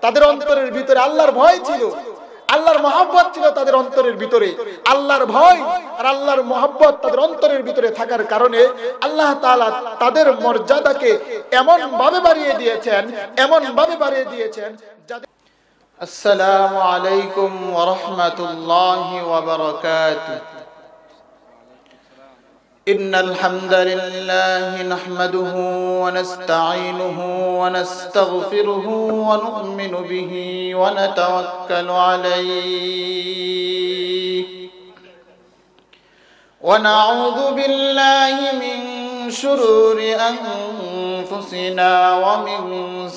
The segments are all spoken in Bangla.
তাদের অন্তরের ভিতরে আল্লাহর ভয় ছিল, আল্লাহর মহব্বত ছিল তাদের অন্তরের ভিতরে। আল্লাহর ভয় আর আল্লাহর মহব্বত তাদের অন্তরের ভিতরে থাকার কারণে আল্লাহ তাআলা তাদের মর্যাদাকে এমন ভাবে বাড়িয়ে দিয়েছেন, এমন ভাবে বাড়িয়ে দিয়েছেন। আসসালামু আলাইকুম ওয়া রাহমাতুল্লাহি ওয়া বারাকাতুহু। إن الحمد لله نحمده ونستعينه ونستغفره ونؤمن به ونتوكل عليه ونعوذ بالله من شرور أنفسنا ومن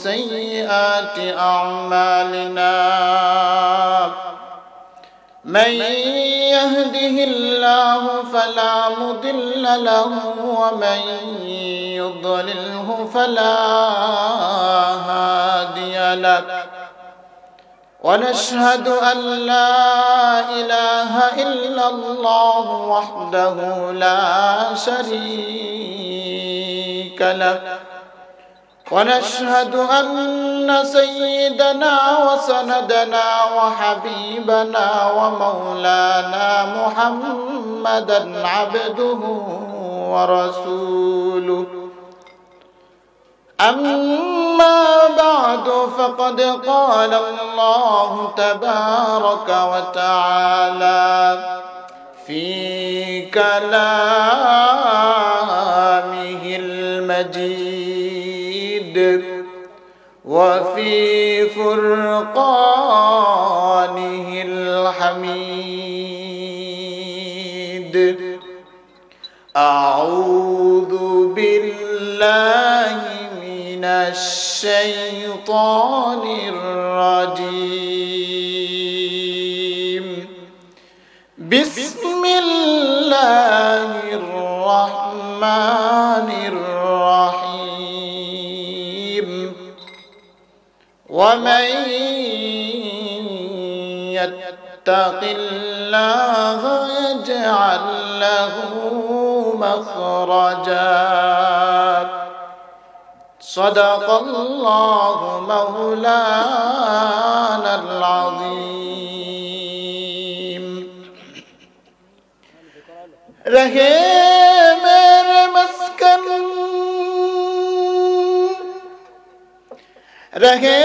سيئات أعمالنا من يهده الله فلا مضل له ومن يضلله فلا هادي له ونشهد أن لا إله إلا الله وحده لا شريك له ونشهد أن سيدنا وسندنا وحبيبنا ومولانا محمدا عبده ورسوله. أما بعد فقد قال الله تبارك وتعالى في كلامه المجيد وفي فرقانه الحميد. أعوذ بالله من الشيطان الرجيم. بسم الله الرحمن الرحيم. ومن يتق الله يجعل له مخرجا. صدق الله مولانا العظيم. رہے میرے مسکن رہے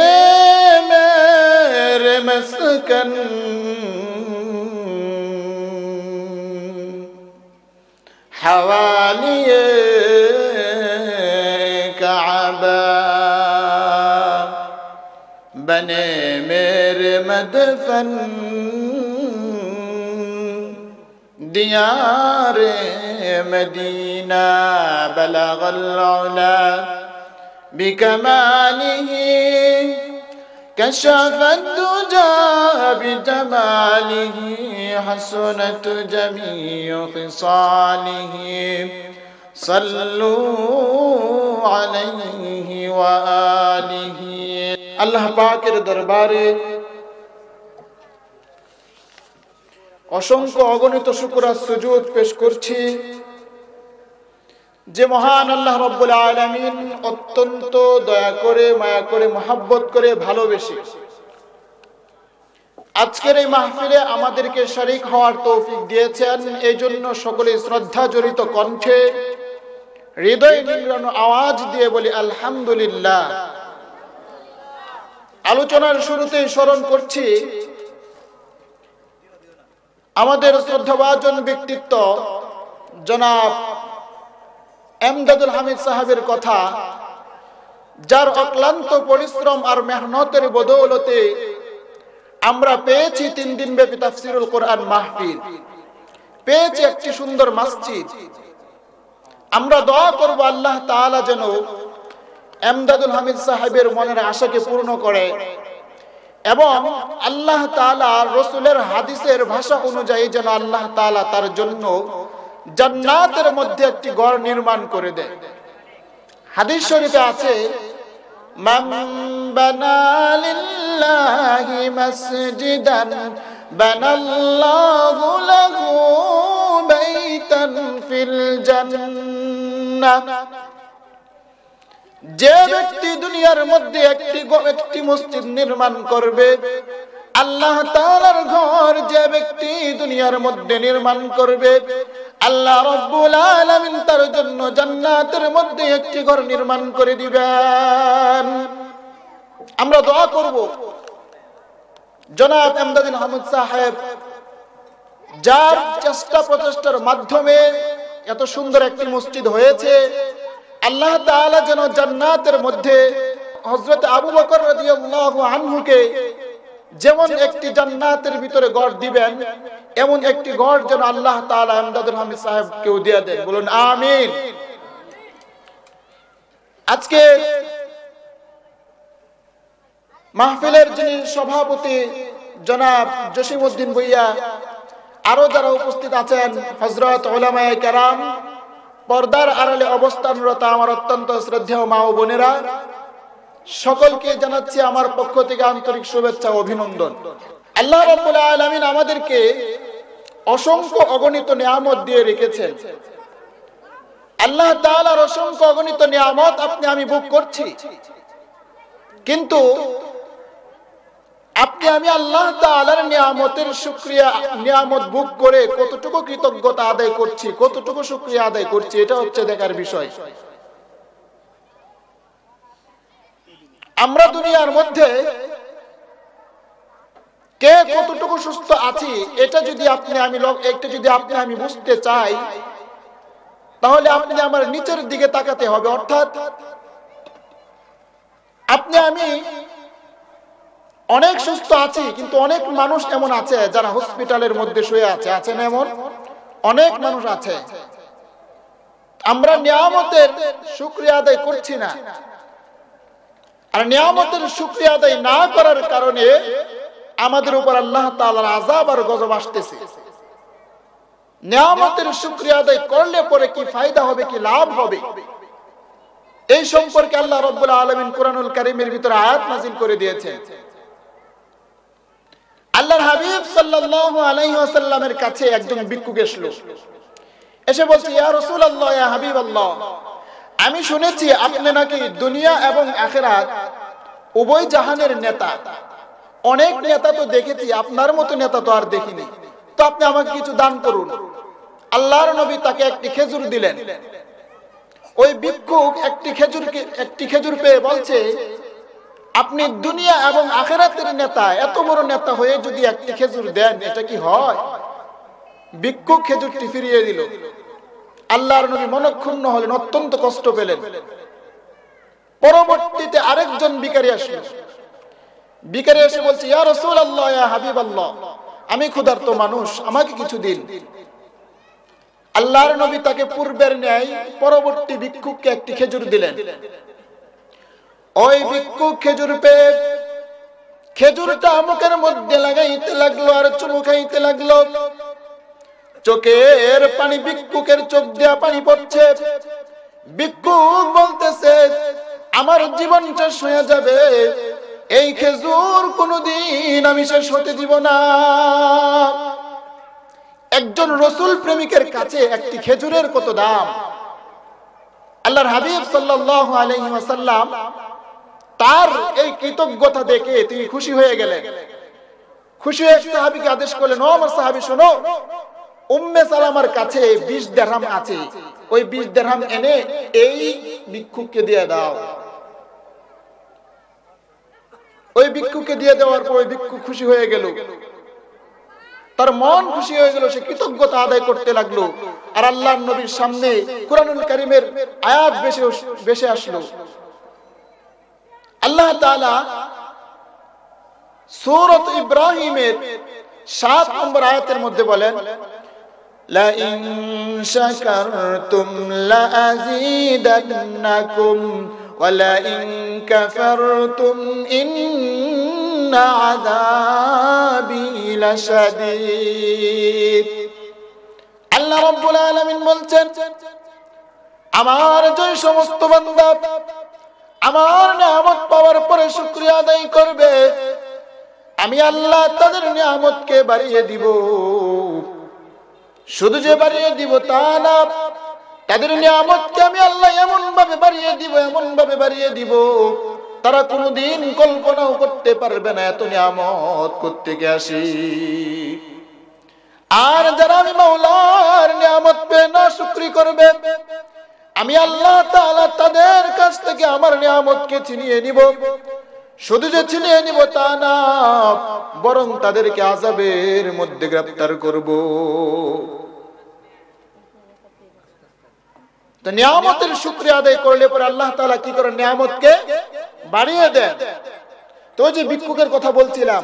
میرے مسکن حوالی کعبہ بنے میرے مدفن دیار مدینہ بلغ العلا بكماله كشف الدجى بجماله حسنت جميع خصاله صلوا عليه وآله. আল্লাহ পাকের দরবারে অসংখ্য অগণিত শুকর আর সুজুদ পেশ করছি যে মহান আল্লাহ রব্বুল আলামিন অত্যন্ত দয়া করে, মায়া করে, মহব্বত করে, ভালোবেসে আজকের এই মাহফিলে আমাদেরকে শরীক হওয়ার তৌফিক দিয়েছেন। এই জন্য সকলে শ্রদ্ধা জড়িত কণ্ঠে, হৃদয় নিংড়ানো আওয়াজ দিয়ে বলি আলহামদুলিল্লাহ। আলোচনার শুরুতেই স্মরণ করছি আমাদের শ্রদ্ধাভাজন ব্যক্তিত্ব জনাব এমদাদুল হামিদ সাহেবের কথা, যার অক্লান্ত পরিশ্রম আর মেহনতের বদৌলতে আমরা পেয়েছি 3 দিন ব্যাপী তাফসীরুল কোরআন মাহফিল, পেয়েছি একটি সুন্দর মসজিদ। আমরা দোয়া করব আল্লাহ তাআলা যেন এমদাদুল হামিদ সাহেবের মনের আশাকে পূর্ণ করে এবং আল্লাহ তাআলা রাসূলের হাদিসের ভাষা অনুযায়ী যেন আল্লাহ তাআলা তার জন্য জান্নাতের মধ্যে একটি ঘর নির্মাণ করে দেয়। হাদিস শরীফে আছে, মান বানা লিল্লাহি মাসজিদান বানাল্লাহু লাহু বাইতান ফিল জান্নাহ। যে ব্যক্তি দুনিয়ার মধ্যে একটি মসজিদ নির্মাণ করবে, আল্লাহ তাআলার ঘর যে ব্যক্তি দুনিয়ার মধ্যে নির্মাণ করবে, আল্লাহ রাব্বুল আলামিন তার জন্য জান্নাতের মধ্যে একটি ঘর নির্মাণ করে দিবেন। আমরা দোয়া করব জনাব এমদাদুল আহমদ সাহেব যার চেষ্টা প্রচেষ্টার মাধ্যমে এত সুন্দর একটি মসজিদ হয়েছে, আল্লাহ তাআলা যেন জান্নাতের মধ্যে হযরত আবু বকর রাদিয়াল্লাহু আনহুকে যেমন একটি জান্নাতের ভিতরে ঘর দিবেন, এমন একটি ঘর যেন আল্লাহ তাআলা এমদাদুল হামিদ সাহেবকেও দিয়ে দেন। বলুন আমিন। আজকে মাহফিলের যিনি সভাপতি জনাব জসিমউদ্দিন ভূঁইয়া, আরো যারা উপস্থিত আছেন, হযরত উলামায়ে কেরাম, পর্দার আড়ালে অবস্থানরত আমার অত্যন্ত শ্রদ্ধেয় মা ও বোনেরা, সকলকে জানাচ্ছি আমার পক্ষ থেকে আন্তরিক শুভেচ্ছা ও অভিনন্দন। আল্লাহ রাব্বুল আলামিন আমাদেরকে অসংখ্য অগণিত নিয়ামত দিয়ে রেখেছেন। আল্লাহ তাআলার অসংখ্য অগণিত নিয়ামত আপনি আমি ভোগ করছি, কিন্তু আপনি আমি আল্লাহ তাআলার নিয়ামতের শুকরিয়া, নিয়ামত ভোগ করে কতটুকু কৃতজ্ঞতা আদায় করছি, কতটুকু শুকরিয়া আদায় করছি, এটা হচ্ছে দেখার বিষয়। আমরা দুনিয়ার মধ্যে কে কতটুকু সুস্থ আছি, এটা যদি আপনি আমি বুঝতে চাই, তাহলে আপনি আমার নিচের দিকে তাকাতে হবে। অর্থাৎ আপনি আমি অনেক সুস্থ আছি, কিন্তু অনেক মানুষ এমন আছে যারা হসপিটালের মধ্যে শুয়ে আছে, আছেন এমন অনেক মানুষ আছে। আমরা নিয়ামতের শুকরিয়া আদায় করছি না, আর নিয়ামতের শুকরিয়া আদায় না করার কারণে আমাদের উপর আল্লাহ তাআলার আযাব আর গজব আসতেছে। নিয়ামতের শুকরিয়া আদায় করলে পরে কি ফায়দা হবে, কি লাভ হবে, এই সম্পর্কে আল্লাহ রাব্বুল আলামিন কুরআনুল কারীমের ভিতরে আয়াত নাযিল করে দিয়েছেন। আল্লাহর হাবিব সাল্লাল্লাহু আলাইহি ওয়াসাল্লামের কাছে একজন ভিক্ষুক এসে বলছে, ইয়া রাসূলুল্লাহ, ইয়া হাবিবাল্লাহ, আমি শুনেছি আপনি নাকি দুনিয়া এবং আখিরাত উভয় জাহানের নেতা। অনেক নেতা তো দেখেছি, আপনার মতো নেতা তো আর দেখিনি, তো আপনি আমাকে কিছু দান করুন। আল্লাহর নবী তাকে একটি খেজুর দিলেন। ওই ভিক্ষুক একটি খেজুর পেয়ে বলছে, আপনি দুনিয়া এবং আখিরাতের নেতা, এত বড় নেতা হয়ে যদি একটি খেজুর দেন, এটা কি হয়? ভিক্ষুক খেজুরটি ফিরিয়ে দিল। আল্লাহর নবী মনক্ষুণ্ণ হলেন, অত্যন্ত কষ্ট পেলেন। পরবর্তীতে আরেকজন ভিখারি আসলো। ভিখারি এসে বলছে, ইয়া রাসূলুল্লাহ, ইয়া হাবিবাল্লাহ, আমি ক্ষুধার্ত মানুষ, আমাকে কিছু দিন। আল্লাহর নবী তাকে পূর্বের ন্যায় পরবর্তী ভিক্ষুককে একটি খেজুর দিলেন। ওই ভিক্ষুক খেজুর পেয়ে খেজুরটা মুখের মধ্যে লাগাইতে লাগলো আর চুমু খাইতে লাগলো। চোখের পানি, ভিক্ষুকের চোখ দিয়া পানি পড়ছে। ভিক্ষুক বলতেছে, আমার জীবন শেষ হয়ে যাবে, এই খেজুর কোনোদিন আমি শেষ হতে দিব না। একজন রাসূল প্রেমিকের কাছে একটি খেজুরের কত দাম! আল্লাহর হাবিব সাল্লাল্লাহু আলাইহি ওয়াসাল্লাম তার এই কৃতজ্ঞতা দেখে তিনি খুশি হয়ে গেলেন। খুশি হয়ে সাহাবীকে আদেশ করলেন, ও আমার সাহাবী শোনো, উম্মে সালামার কাছে 20 দিরহাম আছে, ওই 20 দিরহাম এনে এই ভিক্ষুককে দিয়ে দাও। ওই ভিক্ষুককে দিয়ে দেওয়ার পর ওই ভিক্ষুক খুশি হয়ে গেল, তার মন খুশি হয়ে গেল, সে কৃতজ্ঞতা আদায় করতে লাগলো। আর আল্লাহর নবীর সামনে কুরআনুল কারীমের আয়াত ভেসে আসলো। আল্লাহ তাআলা সূরা ইব্রাহিমের 7 নম্বর আয়াতের মধ্যে বলেন, লা ইন শাকারতুম লা আযীদান্নাকুম ওয়া লা ইন কাফারতুম ইন্না আযাবি লাশাদীদ। আল্লাহ রাব্বুল আলামিন বলছেন, আমার যে সমস্ত বান্দা আমার নিয়ামত পাওয়ার পরে শুকরিয়া আদায় করবে, আমি আল্লাহ তাদের নিয়ামতকে বাড়িয়ে দিব। শুধু যে বাড়িয়ে দিব তা না, তাদের নিয়ামতকে আমি আল্লাহ এমন ভাবে বাড়িয়ে দিব তারা কোনোদিন কল্পনাও করতে পারবে না এত নিয়ামত কোত্থেকে আসে। আর যারা আমি মাওলার নিয়ামত পেয়ে নাশুকরি করবে, আমি আল্লাহ তাআলা তাদের কাছ থেকে আমার নিয়ামতকে ছিনিয়ে নিব। শুধু যে ছিনিয়ে নিব তা না, বরং তাদেরকে আযাবের মধ্যে গ্রেফতার করব। তো নিয়ামতের শুকরিয়া আদায় করলে পরে আল্লাহ তাআলা কি করেন? নিয়ামতকে বাড়িয়ে দেন। তো যে ভিক্ষুকের কথা বলছিলাম,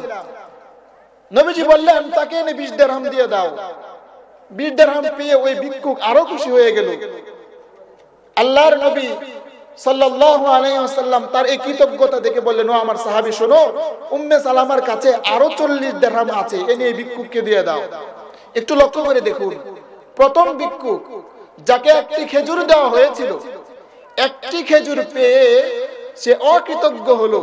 নবীজি বললেন তাকে এনে 20 দিরহাম দিয়ে দাও। 20 দিরহাম পেয়ে ওই ভিক্ষুক আরো খুশি হয়ে গেল। আল্লাহর নবী সাল্লাল্লাহু আলাইহি ওয়াসাল্লাম তার এই কৃতজ্ঞতা দেখে বললেন, ও আমার সাহাবী শোনো, উম্মে সালামার কাছে আরো 40 দিরহাম আছে, এনে এই ভিক্ষুককে দিয়ে দাও। একটু লক্ষ্য করে দেখুন, প্রথম ভিক্ষুক যাকে একটি খেজুর দেওয়া হয়েছিল, একটি খেজুর পেয়ে সে অকৃতজ্ঞ হলো,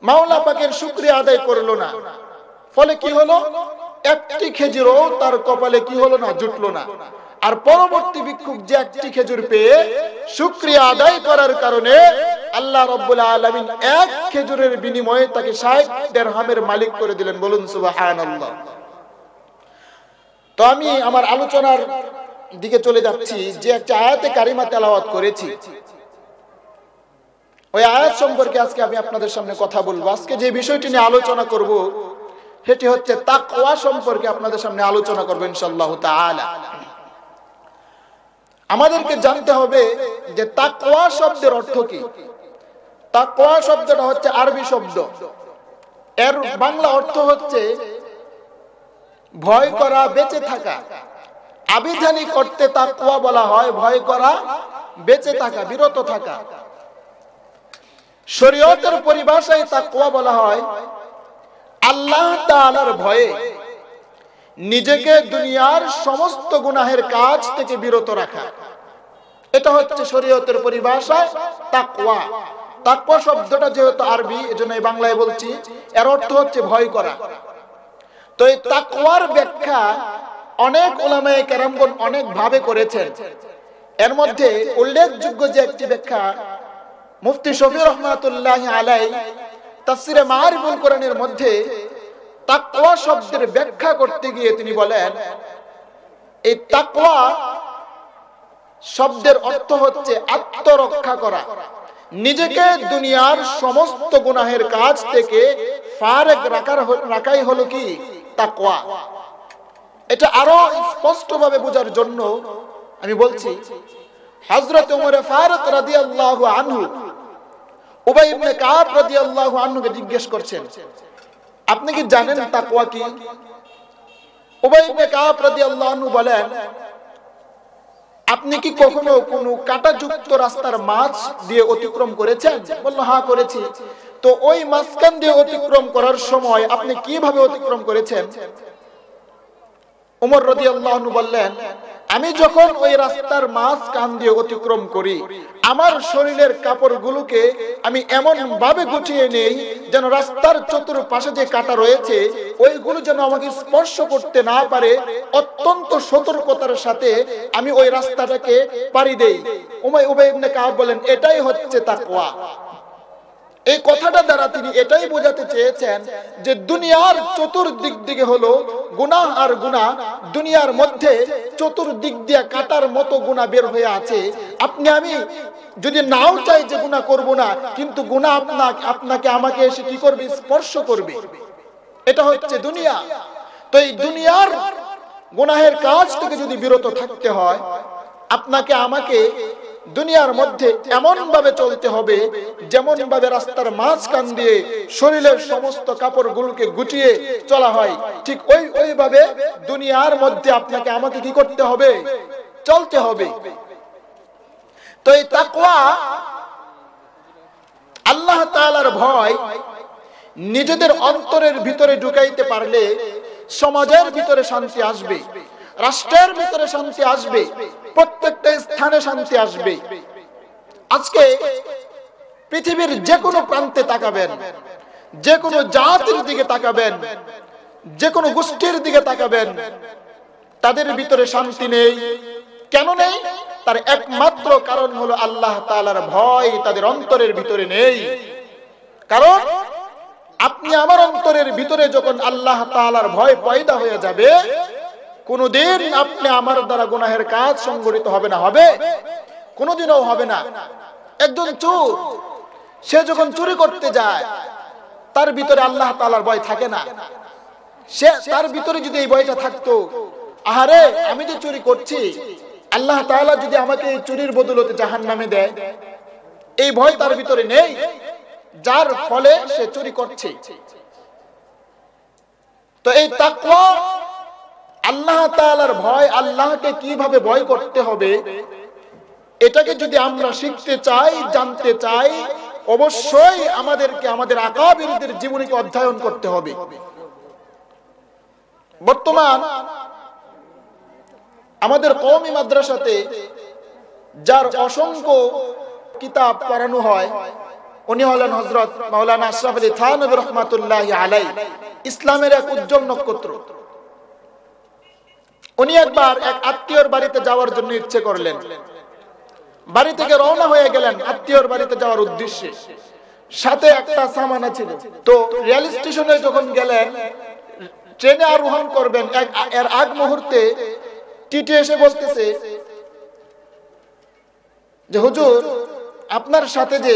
মাওলা পাকের শুকরিয়া আদায় করলো না। ফলে কি হলো? একটি খেজুরও তার কপালে কি হলো না? জুটলো না। আর পরবর্তী ভিক্ষুক যে একটি খেজুর পেয়ে শুকরিয়া আদায় করার কারণে আল্লাহ রাব্বুল আলামিন এক খেজুরের বিনিময়ে তাকে 60 দিরহামের মালিক করে দিলেন। বলুন সুবহানাল্লাহ। তো আমি আমার আলোচনার দিকে চলে যাচ্ছি, যে একটা আয়াতে কারিমা তেলাওয়াত করেছি, ওই আয়াত সম্পর্কে আজকে আমি আপনাদের সামনে কথা বলবো। আজকে যে বিষয়টি নিয়ে আলোচনা করব সেটি হচ্ছে তাকওয়া সম্পর্কে আপনাদের সামনে আলোচনা করব ইনশাআল্লাহ তাআলা। আমাদেরকে জানতে হবে যে তাকওয়া শব্দের অর্থ কি। তাকওয়া শব্দটা হচ্ছে আরবি শব্দ, এর বাংলা অর্থ হচ্ছে ভয় করা, বেঁচে থাকা। আবিধানিক অর্থে তাকওয়া বলা হয় ভয় করা, বেঁচে থাকা, বিরত থাকা। শরীয়তের পরিভাষায় তাকওয়া বলা হয় আল্লাহ তাআলার ভয়ে নিজেকে দুনিয়ার সমস্ত গুনাহের কাজ থেকে বিরত রাখা। এটা হচ্ছে শরীয়তের পরিভাষায় তাকওয়া। তাকওয়া শব্দটা যেহেতু আরবি, এজন্য বাংলায় বলছি, এর অর্থ হচ্ছে ভয় করা। তো এই তাকওয়ার ব্যাখ্যা অনেক উলামায়ে কেরামগণ অনেক ভাবে করেছেন। এর মধ্যে উল্লেখযোগ্য যে একটি ব্যাখ্যা মুফতি শফি রহমাতুল্লাহি আলাইহি তাফসিরে মাআরিফুল কোরআনের মধ্যে তাকওয়া শব্দের ব্যাখ্যা করতে গিয়ে তিনি বলেন, এই তাকওয়া শব্দের অর্থ হচ্ছে আত্মরক্ষা করা, নিজেকে দুনিয়ার সমস্ত গুনাহের কাজ থেকে ফারেক রাখাই হলো কি তাকওয়া। এটা আরো স্পষ্টভাবে বোঝার জন্য আমি বলছি, হযরত ওমর ফারুক রাদিয়াল্লাহু আনহু উবাই ইবনে কাব রাদিয়াল্লাহু আনহুকে জিজ্ঞেস করছেন, আপনি কি জানেন তাকওয়া কি? উবাই ইবনে কাব রাদিয়াল্লাহু আনহু বলেন, আপনি কি কখনো কোনো কাঁটাযুক্ত রাস্তার মাঝ দিয়ে অতিক্রম করেছেন? বলল, হ্যাঁ করেছি। তো ওই মাঝখান দিয়ে অতিক্রম করার সময় আপনি কিভাবে অতিক্রম করেছেন? ওমর রাদিয়াল্লাহু আনহু বললেন, আমি যখন ওই রাস্তার মাঝখান দিয়ে অতিক্রম করি, আমার শরীরের কাপড়গুলোকে আমি এমন ভাবে গুছিয়ে নেই যেন রাস্তার চতুর্পাশে যে কাঁটা রয়েছে ওইগুলো যেন আমাকে স্পর্শ করতে না পারে। অত্যন্ত সতর্কতার সাথে আমি ওই রাস্তাটাকে পাড়ি দেই। উবাই ইবনে কাব বলেন, এটাই হচ্ছে তাকওয়া। এই কথাটা দ্বারা তিনি এটাই বোঝাতে চেয়েছেন যে দুনিয়ার চতুর্দিক দিকে হলো গুনাহ আর গুনাহ, দুনিয়ার মধ্যে চতুর্দিক দিয়ে কাটার মতো গুনাহ বের হয়ে আছে। আপনি আমি যদি নাও চাই যে গুনাহ করব না, কিন্তু গুনাহ আপনাকে আমাকে এসে কি করবে? স্পর্শ করবে। এটা হচ্ছে দুনিয়া। তো এই দুনিয়ার গুনাহের কাজ থেকে যদি বিরত থাকতে হয়, আপনাকে আমাকে দুনিয়ার মধ্যে এমন ভাবে চলতে হবে যেমন ভাবে রাস্তার মাঝখান দিয়ে শরীরের সমস্ত কাপড়গুলোকে গুটিয়ে চলা হয়, ঠিক ওইভাবে দুনিয়ার মধ্যে আপনাকে আমাকে কি করতে হবে? চলতে হবে। তো এই তাকওয়া, আল্লাহ তাআলার ভয় নিজেদের অন্তরের ভিতরে ঢুকাইতে পারলে সমাজের ভিতরে শান্তি আসবে, রাষ্ট্রের ভিতরে শান্তি আসবে, প্রত্যেকটা স্থানে শান্তি আসবে। আজকে পৃথিবীর যে কোনো প্রান্তে তাকাবেন, যে কোনো জাতির দিকে তাকাবেন, যে কোনো গোষ্ঠীর দিকে তাকাবেন, তাদের ভিতরে শান্তি নেই, কেন নেই? তার একমাত্র কারণ হলো আল্লাহ তাআলার ভয় তাদের অন্তরের ভিতরে নেই। কারণ আপনি আমার অন্তরের ভিতরে যখন আল্লাহ তাআলার ভয় পয়দা হয়ে যাবে, কোনদিন আপনি আমার দ্বারা গুনাহের কাজ সংগঠিত হবে না। হবে? কোনদিনও হবে না। একজন চোর, সে যখন চুরি করতে যায়, তার ভিতরে আল্লাহ তাআলার ভয় থাকে না। সে তার ভিতরে যদি এই ভয়টা থাকতো, আহারে আমি যে চুরি করছি, আল্লাহ তাআলা যদি আমাকে এই চুরির বদলতে জাহান্নামে দেয়, এই ভয় তার ভিতরে নেই, যার ফলে সে চুরি করছে। তো এই তাকওয়া, আল্লাহ তাআলার ভয়, আল্লাহকে কিভাবে ভয় করতে হবে, এটাকে যদি আমরা শিখতে চাই, জানতে চাই, অবশ্যই আমাদেরকে আমাদের আকাবিরদের জীবনীকে অধ্যয়ন করতে হবে। বর্তমান আমাদের কওমি মাদ্রাসাতে যার অসংখ্য কিতাব পড়ানো হয়, উনি হলেন হযরত মাওলানা আশরাফ আলী থানভী রাহমাতুল্লাহি আলাইহি, ইসলামের এক উজ্জ্বল নক্ষত্র। উনি একবার এক আত্মীয়র বাড়িতে যাওয়ার জন্য ইচ্ছে করলেন। বাড়ি থেকে রওনা হয়ে গেলেন আত্মীয়র বাড়িতে যাওয়ার উদ্দেশ্যে। সাথে একটা সামানা ছিল। তো রেল স্টেশনে যখন গেলেন, ট্রেনে আরোহণ করবেন, এর আগ মুহূর্তে টিটি এসে বলতেছে যে হুজুর, আপনার সাথে যে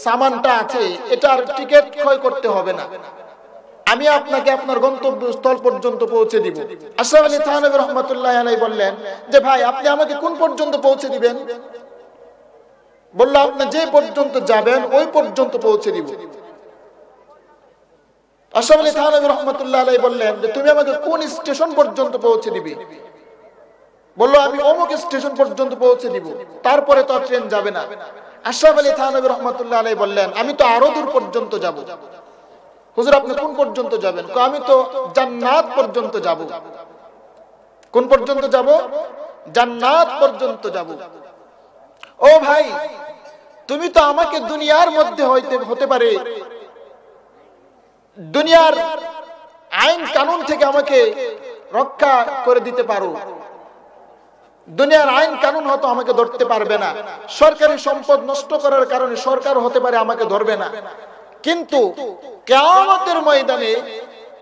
সামানটা আছে এটার টিকিট ক্রয় করতে হবে না, আমি আপনাকে আপনার গন্তব্যস্থল পর্যন্ত পৌঁছে দিব। আশরাফ আলী থানভী রাহমাতুল্লাহি আলাইহি বললেন যে ভাই, আপনি আমাকে কোন পর্যন্ত পৌঁছে দিবেন? বলল, আপনি যে পর্যন্ত যাবেন ওই পর্যন্ত পৌঁছে দিব। আশরাফ আলী থানভী রাহমাতুল্লাহি আলাইহি বললেন যে তুমি আমাকে কোন স্টেশন পর্যন্ত পৌঁছে দিবে? বলল, আমি অমুক স্টেশন পর্যন্ত পৌঁছে দিব, তারপরে তো ট্রেন যাবে না। আশরাফ আলী থানভী রাহমাতুল্লাহি আলাইহি বললেন, আমি তো আরো দূর পর্যন্ত যাব। হুজুর, আপনি কোন পর্যন্ত যাবেন? আমি তো জান্নাত পর্যন্ত যাব। কোন পর্যন্ত যাব? জান্নাত পর্যন্ত যাব। ও ভাই, তুমি তো আমাকে দুনিয়ার মধ্যে হতে পারে দুনিয়ার আইন কানুন থেকে আমাকে রক্ষা করে দিতে পারো, দুনিয়ার আইন কানুন হয়তো আমাকে ধরতে পারবে না, সরকারি সম্পদ নষ্ট করার কারণে সরকার হতে পারে আমাকে ধরবে না, কিন্তু কিয়ামতের ময়দানে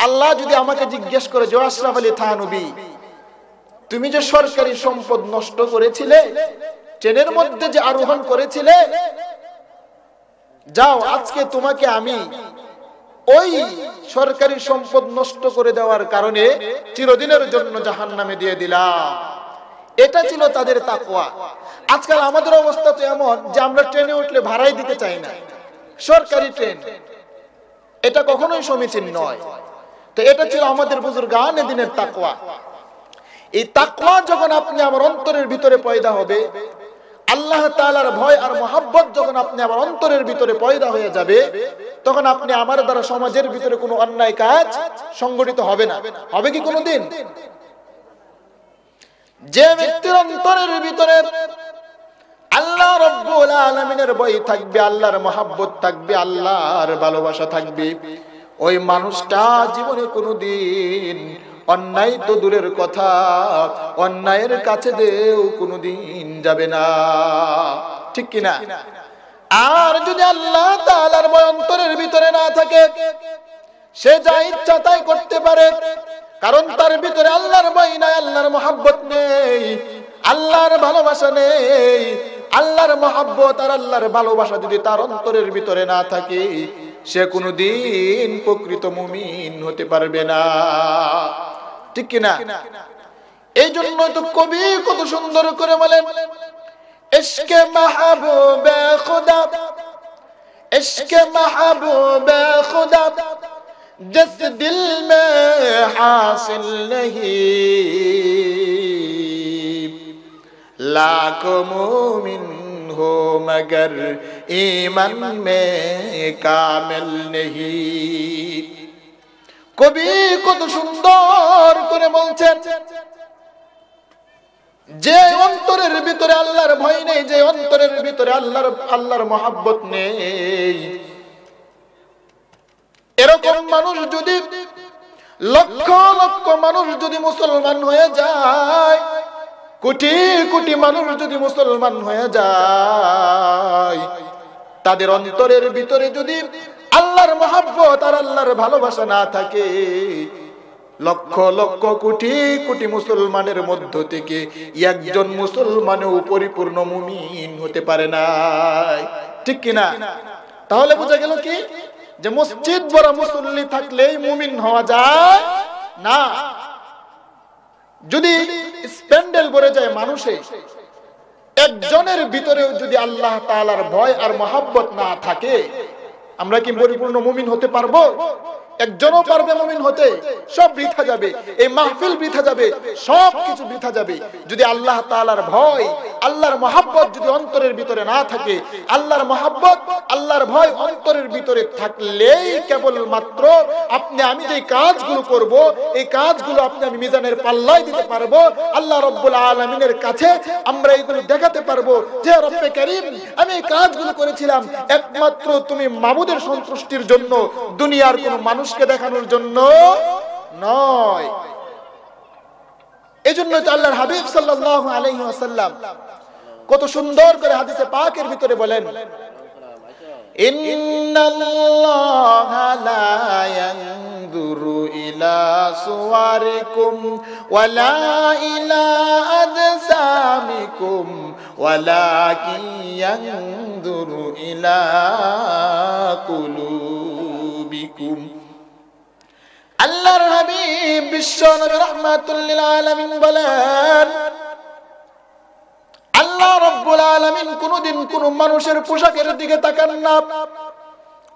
আল্লাহ যদি আমাকে জিজ্ঞেস করে যে আশরাফ আলী থানভী, তুমি যে সরকারি সম্পদ নষ্ট করেছিলে, ট্রেনের মধ্যে যে আরোহণ করেছিলে, যাও আজকে তোমাকে আমি ওই সরকারি সম্পদ নষ্ট করে দেওয়ার কারণে চিরদিনের জন্য জাহান্নামে দিয়ে দিলাম। এটা ছিল তাদের তাকওয়া। আজকাল আমাদের অবস্থা তো এমন যে আমরা ট্রেনে উঠলে ভাড়াই দিতে চাই না, সরকারি ট্রেন, এটা কখনোই সমীচীন নয়। তো এটা ছিল আমাদের বুজুর্গানে দিনের তাকওয়া। এই তাকওয়া যখন আপনি আমার অন্তরের ভিতরে পয়দা হবে, আল্লাহ তাআলার ভয় আর মহব্বত যখন আপনি আমার অন্তরের ভিতরে পয়দা হয়ে যাবে, তখন আপনি আমার দ্বারা সমাজের ভিতরে কোনো অন্যায় কাজ সংগঠিত হবে না। হবে কি কোনোদিন? যে ব্যক্তির অন্তরের ভিতরে আল্লাহ রাব্বুল আলামিনের ভয় থাকবে, আল্লাহর মহব্বত থাকবে, আল্লাহর ভালোবাসা থাকবে, ওই মানুষটা জীবনে কোনোদিন অন্যায় তো দূরের কথা, অন্যায়ের কাছে দেও কোনোদিন যাবে না। ঠিক কিনা? আর যদি আল্লাহ তাআলার ভয় অন্তরের ভিতরে না থাকে, সে যা ইচ্ছা তাই করতে পারে, কারণ তার ভিতরে আল্লাহর ভয় নাই, আল্লাহর মহব্বত নেই, আল্লাহর ভালোবাসা নেই। আল্লাহর মহব্বত আর আল্লাহর ভালোবাসা যদি তার অন্তরের ভিতরে না থাকে, সে কোনোদিন প্রকৃত মুমিন হতে পারবে না। ঠিক কিনা? এই জন্য তো কবি কত সুন্দর করে বলেন, ইশকে মাহবুবে খুদা, ইশকে মাহবুবে খুদা जिस दिल में हासिल नहीं, लाखों मोमिन हो मगर ईमान में कामिल नहीं। কবি কত সুন্দর করে বলছেন, যে অন্তরের ভিতরে আল্লাহর ভয় নেই, যে অন্তরের ভিতরে আল্লাহর মহব্বত নেই, এরকম মানুষ যদি লক্ষ লক্ষ মানুষ যদি মুসলমান হয়ে যায়, কোটি কোটি মানুষ যদি মুসলমান হয়ে যায়, তাদের অন্তরের ভিতরে যদি আল্লাহর মহব্বত আর আল্লাহর ভালোবাসা না থাকে, লক্ষ লক্ষ কোটি কোটি মুসলমানের মধ্য থেকে একজন মুসলমানও পরিপূর্ণ মুমিন হতে পারে না। ঠিক কিনা? তাহলে বোঝা গেল কি, যে মসজিদ ভরা মুসল্লি থাকলেই মুমিন হওয়া যায় না। যদি স্প্যান্ডেল ভরে যায় মানুষে, একজনের ভিতরেও যদি আল্লাহ তাআলার ভয় আর মহব্বত না থাকে, আমরা কি পরিপূর্ণ মুমিন হতে পারবো? একজনও পারবে মুমিন হতে? সব বৃথা যাবে, এই মাহফিল বৃথা যাবে, সব কিছু বৃথা যাবে যদি আল্লাহ তাআলার ভয়, আল্লাহর মহব্বত যদি অন্তরের ভিতরে না থাকে। আল্লাহর মহব্বত, আল্লাহর ভয় অন্তরের ভিতরে থাকলেই কেবলমাত্র আপনি আমি যে কাজগুলো করব, এই কাজগুলো আপনি আমি মিজানের পাল্লায় দিতে পারবো। আল্লাহ রাব্বুল আলামিনের কাছে আমরা এগুলো দেখাতে পারবো যে রব্বে কারীম, আমি এই কাজগুলো করেছিলাম একমাত্র তুমি মাবুদের সন্তুষ্টির জন্য, দুনিয়ার কোনো মানুষকে দেখানোর জন্য নয়। এজন্য তো আল্লাহর হাবিব সাল্লাল্লাহু আলাইহি ওয়াসাল্লাম কত সুন্দর করে হাদিসে পাকের ভিতরে বলেন, ইন্নাল্লাহা লা ইয়ানজুরু ইলা সুওয়ারিকুম ওয়ালা ইলা আজসামিকুম ওয়ালাকিন ইয়ানজুরু ইলা কুলুবিকুম। আল্লাহর হাবিব বিশ্ব নবী রাহমাতুল লিল আলামিন বলেন, আল্লাহ রাব্বুল আলামিন কোনদিন কোন মানুষের পোশাকের দিকে তাকান না,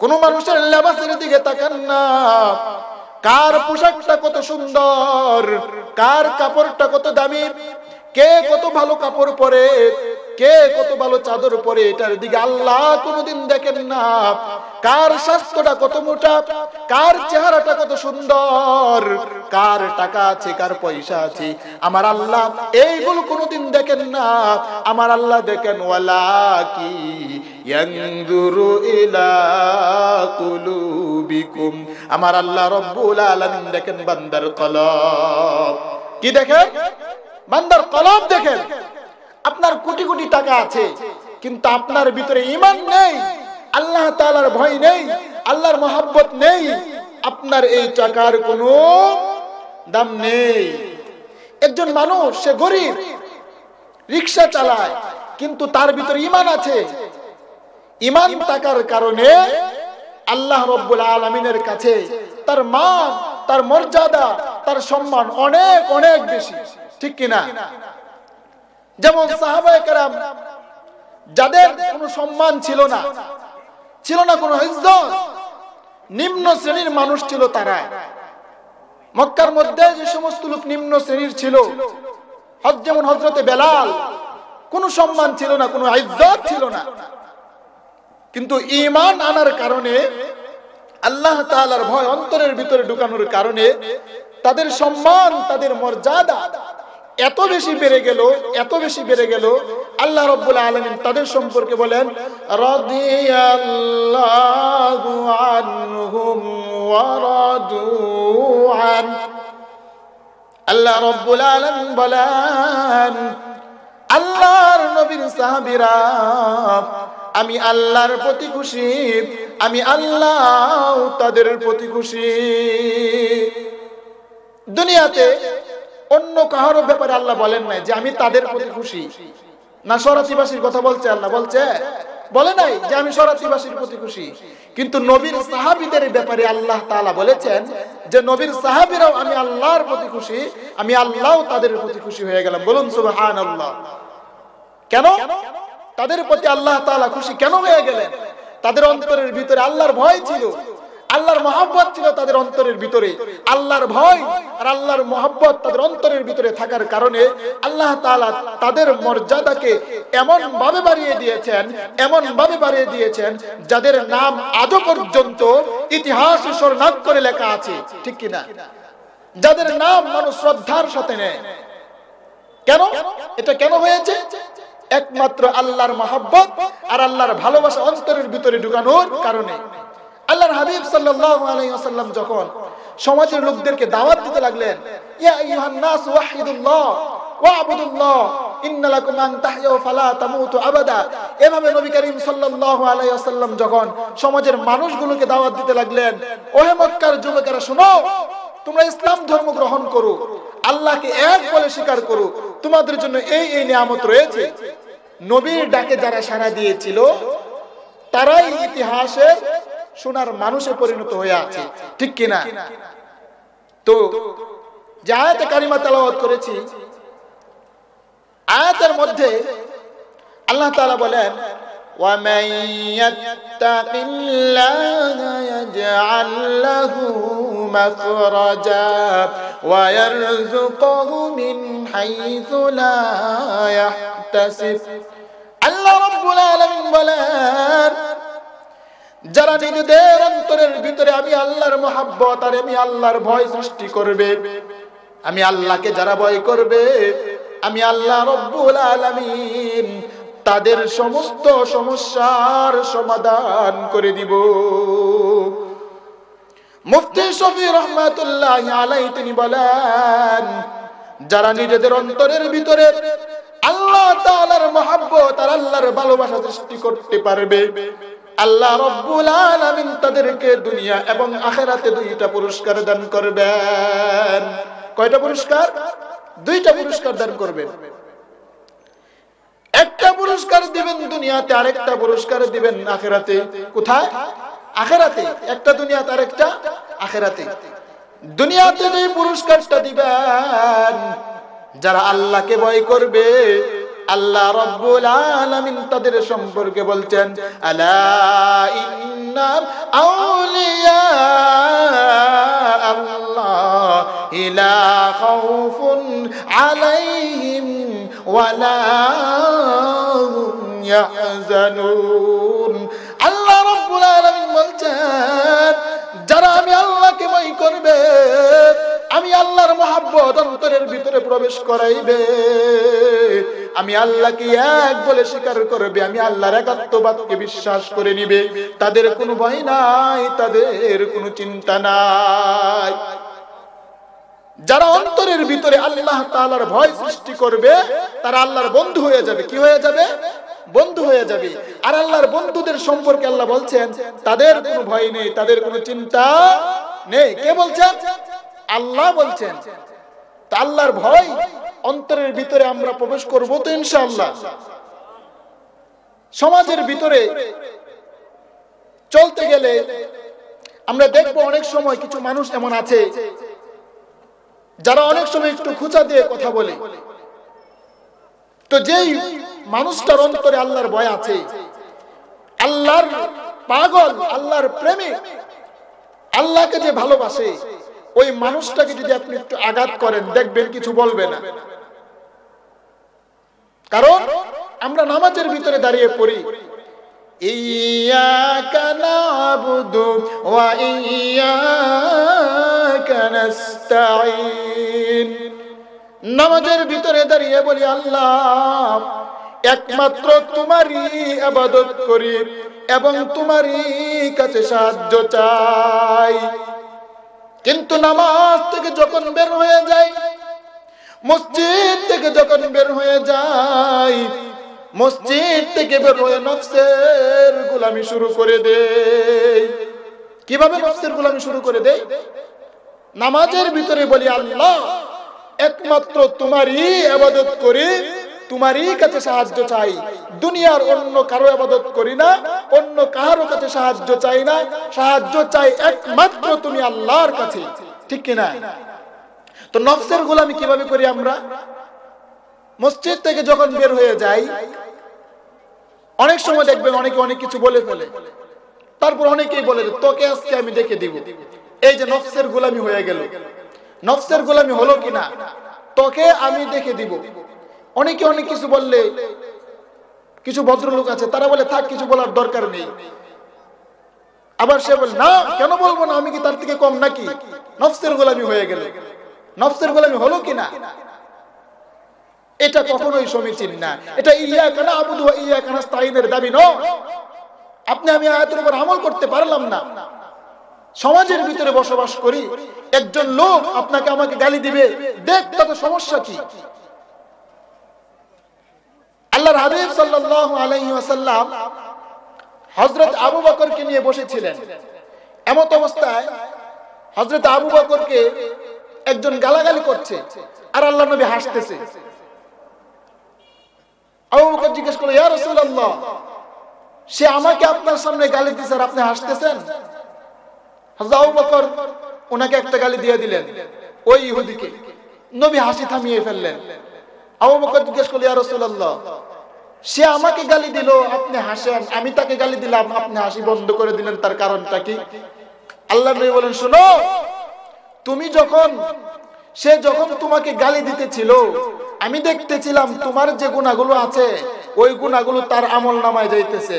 কোন মানুষের লেবাসের দিকে তাকান না, কার পোশাকটা কত সুন্দর, কার কাপড়টা কত দামি, কে কত ভালো কাপড় পরে, কে কত ভালো চাদর পরে, এটার দিকে আল্লাহ কোনদিন দেখেন না। কার স্বাস্থ্যটা কত মোটা, কার চেহারাটা কত সুন্দর, কার টাকা আছে, কার পয়সা আছে, আমার আল্লাহ এইগুলো কোনদিন দেখেন না। আমার আল্লাহ দেখেন ওয়ালাকি ইয়ানজুরু ইলা কুলুবিকুম। আমার আল্লাহ রব্বুল আলামিন দেখেন বান্দার কলব। কি দেখেন? বান্দার কলব দেখেন। আপনার কোটি কোটি টাকা আছে, কিন্তু আপনার ভিতরে ঈমান নেই, আল্লাহ তাআলার ভয় নেই, আল্লাহর মহব্বত নেই, আপনার এই টাকার কোনো দাম নেই। একজন মানুষ, সে গরিব, রিকশা চালায়, কিন্তু তার ভিতরে ঈমান আছে। ঈমান থাকার কারণে আল্লাহ রাব্বুল আলামিনের কাছে তার মান, তার মর্যাদা, তার সম্মান অনেক অনেক বেশি। ঠিক কিনা? যেমন সাহাবায়ে কেরাম, যাদের কোনো সম্মান ছিল না, ছিল না কোনো ইজ্জত, নিম্ন শ্রেণীর মানুষ ছিল তারা। মক্কার মধ্যে যে সমস্ত লোক নিম্ন শ্রেণীর ছিল, যেমন হযরতে বেলাল, কোনো সম্মান ছিল না, কোনো ইজ্জত ছিল না, কিন্তু ঈমান আনার কারণে, আল্লাহ তাআলার ভয় অন্তরের ভিতরে ঢুকানোর কারণে তাদের সম্মান, তাদের মর্যাদা এত বেশি বেড়ে গেল, এত বেশি বেড়ে গেল। আল্লাহ রাব্বুল আলামিন তাদের সম্পর্কে বলেন, রাদিয়াল্লাহু আনহুম ওয়া রাদু আন। আল্লাহ রাব্বুল আলামিন বলেন, আল্লাহর নবীর সাহাবীরা আমি আল্লাহর প্রতি খুশি, আমি আল্লাহ তাদের প্রতি খুশি। দুনিয়াতে অন্য কারো ব্যাপারে আল্লাহ বলেন নাই যে আমি তাদের প্রতি খুশি। না শরাতিবাসীর কথা বলছে আল্লাহ? বলে নাই যে আমি শরাতিবাসীর প্রতি খুশি। কিন্তু নবীর সাহাবীদের ব্যাপারে আল্লাহ তাআলা বলেছেন যে নবীর সাহাবীরাও আমি আল্লাহর প্রতি খুশি, আমি আল্লাহ তাদের প্রতি খুশি হয়ে গেলাম। বলুন সুবহানাল্লাহ। কেন তাদের প্রতি আল্লাহ তাআলা খুশি কেন হয়ে গেলেন? তাদের অন্তরের ভিতরে আল্লাহর ভয় ছিল, আল্লাহর মহব্বত ছিল তাদের অন্তরের ভিতরে। আল্লাহর ভয় আর আল্লাহর মহব্বত তাদের অন্তরের ভিতরে থাকার কারণে আল্লাহ তাআলা তাদের মর্যাদাকে এমন ভাবে বাড়িয়ে দিয়েছেন, এমন ভাবে বাড়িয়ে দিয়েছেন, যাদের নাম আজও পর্যন্ত ইতিহাসে স্বর্ণাক্ষরে লেখা আছে। ঠিক কিনা? যাদের নাম মানুষ শ্রদ্ধার সাথে নেয়। কেন? এটা কেন হয়েছে? একমাত্র আল্লাহর মহব্বত আর আল্লাহর ভালোবাসা অন্তরের ভিতরে ঢুকানোর কারণে। আল্লাহর হাবিব সাল্লাল্লাহু আলাইহি ওয়াসাল্লাম যখন সমাজের লোকদেরকে দাওয়াত দিতে লাগলেন, ইয়া আইয়ুহান নাস ওয়াহিদুল্লাহ ওয়াবুদুল্লাহ ইন্না লাকুম আন তাহইউ ফালা তামুতু আবাদা। এভাবে নবী করিম সাল্লাল্লাহু আলাইহি ওয়াসাল্লাম যখন সমাজের মানুষগুলোকে দাওয়াত দিতে লাগলেন, ওহে মক্কার যুবকেরা শোনো, তোমরা ইসলাম ধর্ম গ্রহণ করো, আল্লাহকে এক বলে স্বীকার করো, তোমাদের জন্য এই এই নিয়ামত রয়েছে। নবীর ডাকে যারা সাড়া দিয়েছিল তারাই ইতিহাসের সোনার মানুষে পরিণত হয়ে আছে, ঠিক কিনা? তো যে আয়াতে কারিমা তেলাওয়াত করেছি, আয়াতের মধ্যে আল্লাহ তাআলা বলেন, وَمَن يَتَّقِ اللَّهَ يَجْعَل لَّهُ مَخْرَجًا وَيَرْزُقْهُ مِنْ حَيْثُ لَا يَحْتَسِبُ। আল্লাহ রাব্বুল আলামিন বলেন, যারা নিজেদের অন্তরের ভিতরে আমি আল্লাহর মহব্বত আর আমি আল্লাহর ভয় সৃষ্টি করবে, আমি আল্লাহকে যারা ভয় করবে, আমি আল্লাহ রাব্বুল আলামিন তাদের সমস্ত সমস্যার সমাধান করে দিব। মুফতি শফি রহমাতুল্লাহি আলাইহি তিনি বলেন, যারা নিজেদের অন্তরের ভিতরে আল্লাহ তাআলার মহব্বত আর আল্লাহর ভালোবাসা সৃষ্টি করতে পারবে, আল্লাহ রাব্বুল আলামিন তাদেরকে দুনিয়া এবং আখিরাতে দুইটা পুরস্কার দান করবেন। কয়টা পুরস্কার? দুইটা পুরস্কার দান করবেন। একটা পুরস্কার দিবেন দুনিয়াতে, আরেকটা পুরস্কার দিবেন আখিরাতে। কোথায়? আখিরাতে। একটা দুনিয়াতে, আরেকটা আখিরাতে। দুনিয়াতে যে পুরস্কারটা দিবেন, যারা আল্লাহকে ভয় করবে, আল্লাহ রাব্বুল আলামিন তাদের সম্পর্কে বলছেন, আলা ইন্না আউলিয়া আল্লাহ লা খাউফুন আলাইহিম ওয়ালা হুম ইয়াহজানুন। আল্লাহ রাব্বুল আলামিন বলছেন, যারা আমি আল্লাহকে ভয় করবে, আমি আল্লাহর মহব্বত অন্তরের ভিতরে প্রবেশ করাইবে, আমি আল্লাহকে এক বলে স্বীকার করবে, আমি আল্লাহর একাত্মবাদকে বিশ্বাস করে নিবে, তাদের কোনো ভয় নাই, তাদের কোনো চিন্তা নাই। যারা অন্তরের ভিতরে আল্লাহ তাআলার ভয় সৃষ্টি করবে, তারা আল্লাহর বন্ধু হয়ে যাবে। কি হয়ে যাবে? বন্ধু হয়ে যাবে। আর আল্লাহর বন্ধুদের সম্পর্কে আল্লাহ বলছেন, তাদের কোনো ভয় নেই, তাদের কোনো চিন্তা নেই। কে বলছেন? আল্লাহ বলছেন। তা আল্লাহর ভয় অন্তরের ভিতরে আমরা প্রবেশ করব তো ইনশাআল্লাহ। সমাজের ভিতরে চলতে গেলে আমরা দেখব অনেক সময় কিছু মানুষ এমন আছে যারা অনেক সময় একটু খুঁচা দিয়ে কথা বলে। তো যেই মানুষটার অন্তরে আল্লাহর ভয় আছে, আল্লাহর পাগল, আল্লাহর প্রেমিক, আল্লাহকে যে ভালোবাসে, ওই মানুষটাকে যদি আপনি একটু আঘাত করেন, দেখবেন কিছু বলবে না। কারণ আমরা নামাজের ভিতরে দাঁড়িয়ে পড়ি, ইয়্যাকা না'বুদু ওয়া ইয়্যাকা নাস্তাঈন। নামাজের ভিতরে দাঁড়িয়ে বলি, আল্লাহ একমাত্র তোমারই ইবাদত করি এবং তোমারই কাছে সাহায্য চাই। কিন্তু নামাজ থেকে যখন বের হয়ে যাই, মসজিদ থেকে যখন বের হয়ে যাই, মসজিদ থেকে বের হয়ে নফসের গোলামি শুরু করে দেই। কিভাবে নফসের গোলামি শুরু করে দেই? নামাজের ভিতরে বলি, আল্লাহ একমাত্র তোমারই ইবাদত করি, তোমারই কাছে সাহায্য চাই, দুনিয়ার অন্য কারো ইবাদত করি না, অন্য কারো কাছে সাহায্য চাই না, সাহায্য চাই একমাত্র তুমি আল্লাহর কাছে। ঠিক কিনা? তো নফসের গোলামি কিভাবে করি আমরা? মসজিদ থেকে যখন বের হয়ে যাই, অনেক সময় দেখবেন অনেকে অনেক কিছু বলে ফেলে, তারপর অনেকেই বলে, তোকে আজকে আমি দেখে দিব। এই যে নফসের গোলামি হয়ে গেল। নফসের গোলামি হলো কিনা? তোকে আমি দেখে দিব। অনেকে অনেক কিছু বললে, কিছু ভদ্রলোক আছে তারা বলে থাক, কিছু বলার দরকার নেই। আবার সে বলে, না কেন বলবো না, আমি কি তার থেকে কম নাকি? নফসের গোলামি হয়ে গেল। নফসের গোলামি হলো কিনা? এটা কখনোই সমীচীন না। এটা ইয়্যাকা না'বুদু ওয়া ইয়্যাকা নাস্তাঈনের দাবি নয়। আপনি আমি আয়াতের উপর আমল করতে পারলাম না, সমাজের ভিতরে বসবাস করি, একজন লোক আপনাকে আমাকে গালি দিবে, দেখ তাতে সমস্যা কি? আল্লাহর হাবিব সাল্লাল্লাহু আলাইহি ওয়াসাল্লাম হযরত আবু বকরকে নিয়ে বসেছিলেন। এমত অবস্থায় হযরত আবু বকরকে একজন গালাগালি করছে আর আল্লাহর নবী হাসতেছে। আবু বকর জিজ্ঞেস করলো, ইয়া রাসূলুল্লাহ, সে আমাকে আপনার সামনে গালি দিছে আর আপনি হাসতেছেন? হযরত আবু বকর ওনাকে একটা গালি দিয়ে দিলেন, ওই ইহুদিকে। নবী হাসি থামিয়ে ফেললেন। আবু বকর জিজ্ঞেস করলো, ইয়া রাসূলুল্লাহ, সে আমাকে গালি দিল, আপনি হাসেন, আমি তাকে গালি দিলাম, আপনি হাসি বন্ধ করে দিলেন, তার কারণটা কি? আল্লাহর নবী বলেন, শোনো, সে যখন তোমাকে গালি দিতেছিল, আমি দেখতেছিলাম তোমার যে গুনাহগুলো আছে ওই গুনাহগুলো তার আমলনামায় যাইতেছে,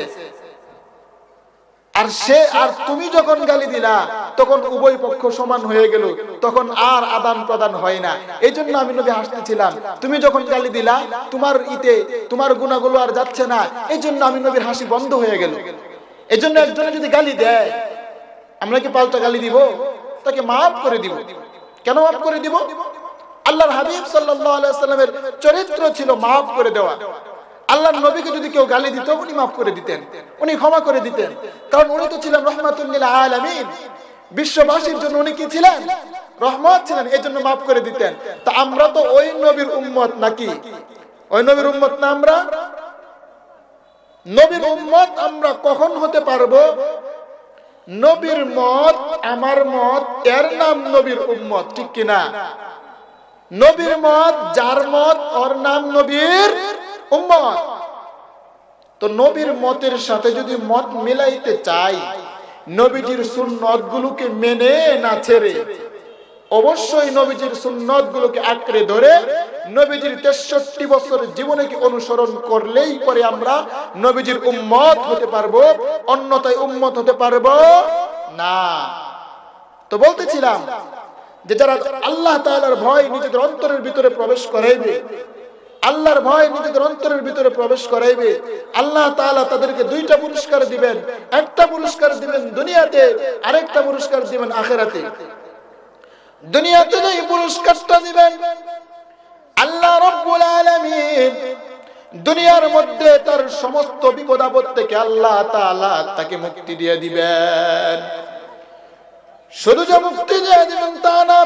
আর তুমি যখন গালি দিলা তখন উভয় পক্ষ সমান হয়ে গেল, তখন আর আদান প্রদান হয় না। এই জন্য আমি নবী হাসতেছিলাম। তুমি যখন গালি দিলা তোমার গুনাহগুলো আর যাচ্ছে না, এই জন্য আমি নবীর হাসি বন্ধ হয়ে গেল। এই জন্য একজনে যদি গালি দেয়, আমরা কি পাল্টা গালি দিব? তাকে মাফ করে দিব। কেন মাফ করে দিব? আল্লাহর হাবিব সাল্লাল্লাহু আলাইহি ওয়াসাল্লামের চরিত্র ছিল মাফ করে দেওয়া। আল্লাহর নবীকে যদি কেউ গালি দিত, উনি মাফ করে দিতেন, উনি ক্ষমা করে দিতেন, কারণ উনি তো ছিলেন রাহমাতুল লিল আলামিন। বিশ্ববাসীর জন্য উনি কি ছিলেন? রহমত ছিলেন, এই জন্য মাফ করে দিতেন। তা আমরা তো ওই নবীর উম্মত নাকি? ওই নবীর উম্মত না আমরা? নবীর উম্মত আমরা কখন হতে পারবো? নবীর মত আমার মত, এর নাম নবীর উম্মত, ঠিক কিনা? নবীর মত যার মত, ওর নাম নবীর উম্মত। তো নবীর মতের সাথে যদি মত মিলাইতে চাই, নবীজির সুন্নত গুলোকে মেনে না ছেড়ে, অবশ্যই নবীজির সুন্নত গুলোকে আঁকড়ে ধরে নবীজির 63 বছর জীবনকে অনুসরণ করলেই পরে আমরা নবীজির উম্মত হতে পারবো, অন্যথায় উম্মত হতে পারবো না। তো বলতেছিলাম যে যারা আল্লাহ তাআলার ভয় নিজেদের অন্তরের ভিতরে প্রবেশ করাইবে, আল্লাহর ভয় নিজেদের অন্তরের ভিতরে প্রবেশ করাইবে, আল্লাহ তাআলা তাদেরকে দুইটা পুরস্কার দিবেন। একটা পুরস্কার দিবেন দুনিয়াতে, আরেকটা পুরস্কার দিবেন আখিরাতে। দুনিয়াতে যে পুরস্কারটা দিবেন, আল্লাহ রাব্বুল আলামিন দুনিয়ার মধ্যে তার সমস্ত বিপদ আপদ থেকে আল্লাহ তাআলা তাকে মুক্তি দিয়ে দিবেন। শুধু যে মুক্তি দিয়ে দিবেন তা না,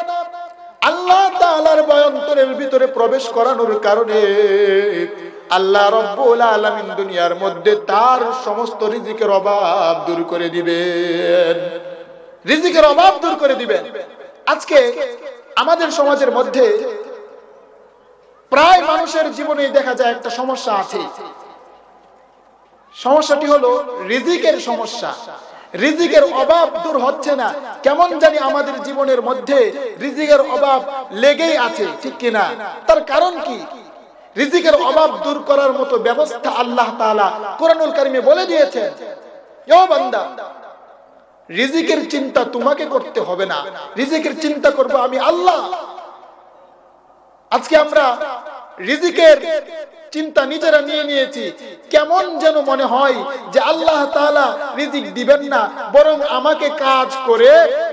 আল্লাহ তাআলার ভয় অন্তরের ভিতরে প্রবেশ করানোর কারণে আল্লাহ রাব্বুল আলামিন দুনিয়ার মধ্যে তার সমস্ত রিজিকের অভাব দূর করে দিবেন। রিজিকের অভাব দূর করে দিবেন। আজকে আমাদের সমাজের মধ্যে প্রায় মানুষের জীবনে দেখা যায় একটা সমস্যা আছে। সমস্যাটি হলো রিজিকের সমস্যা। রিজিকের অভাব দূর হচ্ছে না, কেমন জানি আমাদের জীবনের মধ্যে রিজিকের অভাব লেগেই আছে, ঠিক কিনা? তার কারণ কি? রিজিকের অভাব দূর করার মতো ব্যবস্থা আল্লাহ তাআলা কোরআনুল কারীমে বলে দিয়েছেন। ও বান্দা, রিজিকের চিন্তা তোমাকে করতে হবে না, রিজিকের চিন্তা করব আমি আল্লাহ। আজকে আমরা রিজিকের চিন্তা নিজেরা নিয়ে নিয়েছি। কেমন যেন মনে হয় যে আল্লাহ তাআলা রিজিক দিবেন না, বরং আমাকে কাজ করে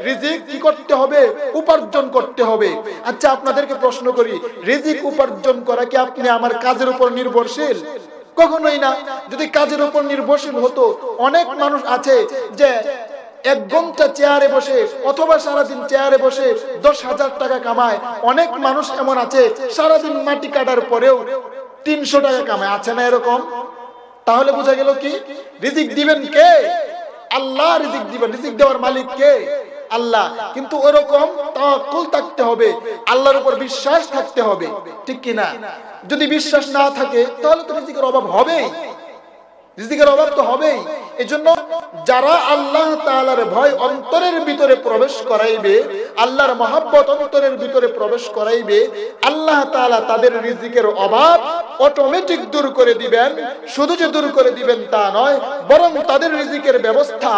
রিজিক কি করতে হবে? উপার্জন করতে হবে। আচ্ছা, আপনাদেরকে প্রশ্ন করি, রিজিক উপার্জন করা কি আপনি আমার কাজের উপর নির্ভরশীল? কখনোই না। যদি কাজের উপর নির্ভরশীল হতো, অনেক মানুষ আছে যে 1 ঘন্টা চেয়ারে বসে অথবা সারাদিন চেয়ারে বসে 10,000 টাকা কামায়। অনেক মানুষ এমন আছে সারাদিন মাটি কাটার পরেও 300 টাকা কামায়, আছে না এরকম? তাহলে বোঝা গেল কি? রিজিক দিবেন কে? আল্লাহ রিজিক দিবেন। রিজিক দেওয়ার মালিক কে? আল্লাহ। কিন্তু ওরকম তাওয়াক্কুল থাকতে হবে, আল্লাহর উপর বিশ্বাস থাকতে হবে, ঠিক কি না? যদি বিশ্বাস না থাকে তাহলে তো রিজিকের অভাব হবেই, রিজিকের অভাব তো হবেই। এজন্য যারা আল্লাহ তাআলার ভয় অন্তরের ভিতরে প্রবেশ করাইবে, আল্লাহর মহব্বত অন্তরের ভিতরে প্রবেশ করাইবে, আল্লাহ তাআলা তাদের রিজিকের অভাব অটোমেটিক দূর করে দিবেন। শুধু যে দূর করে দিবেন তা নয়, বরং তাদের রিজিকের ব্যবস্থা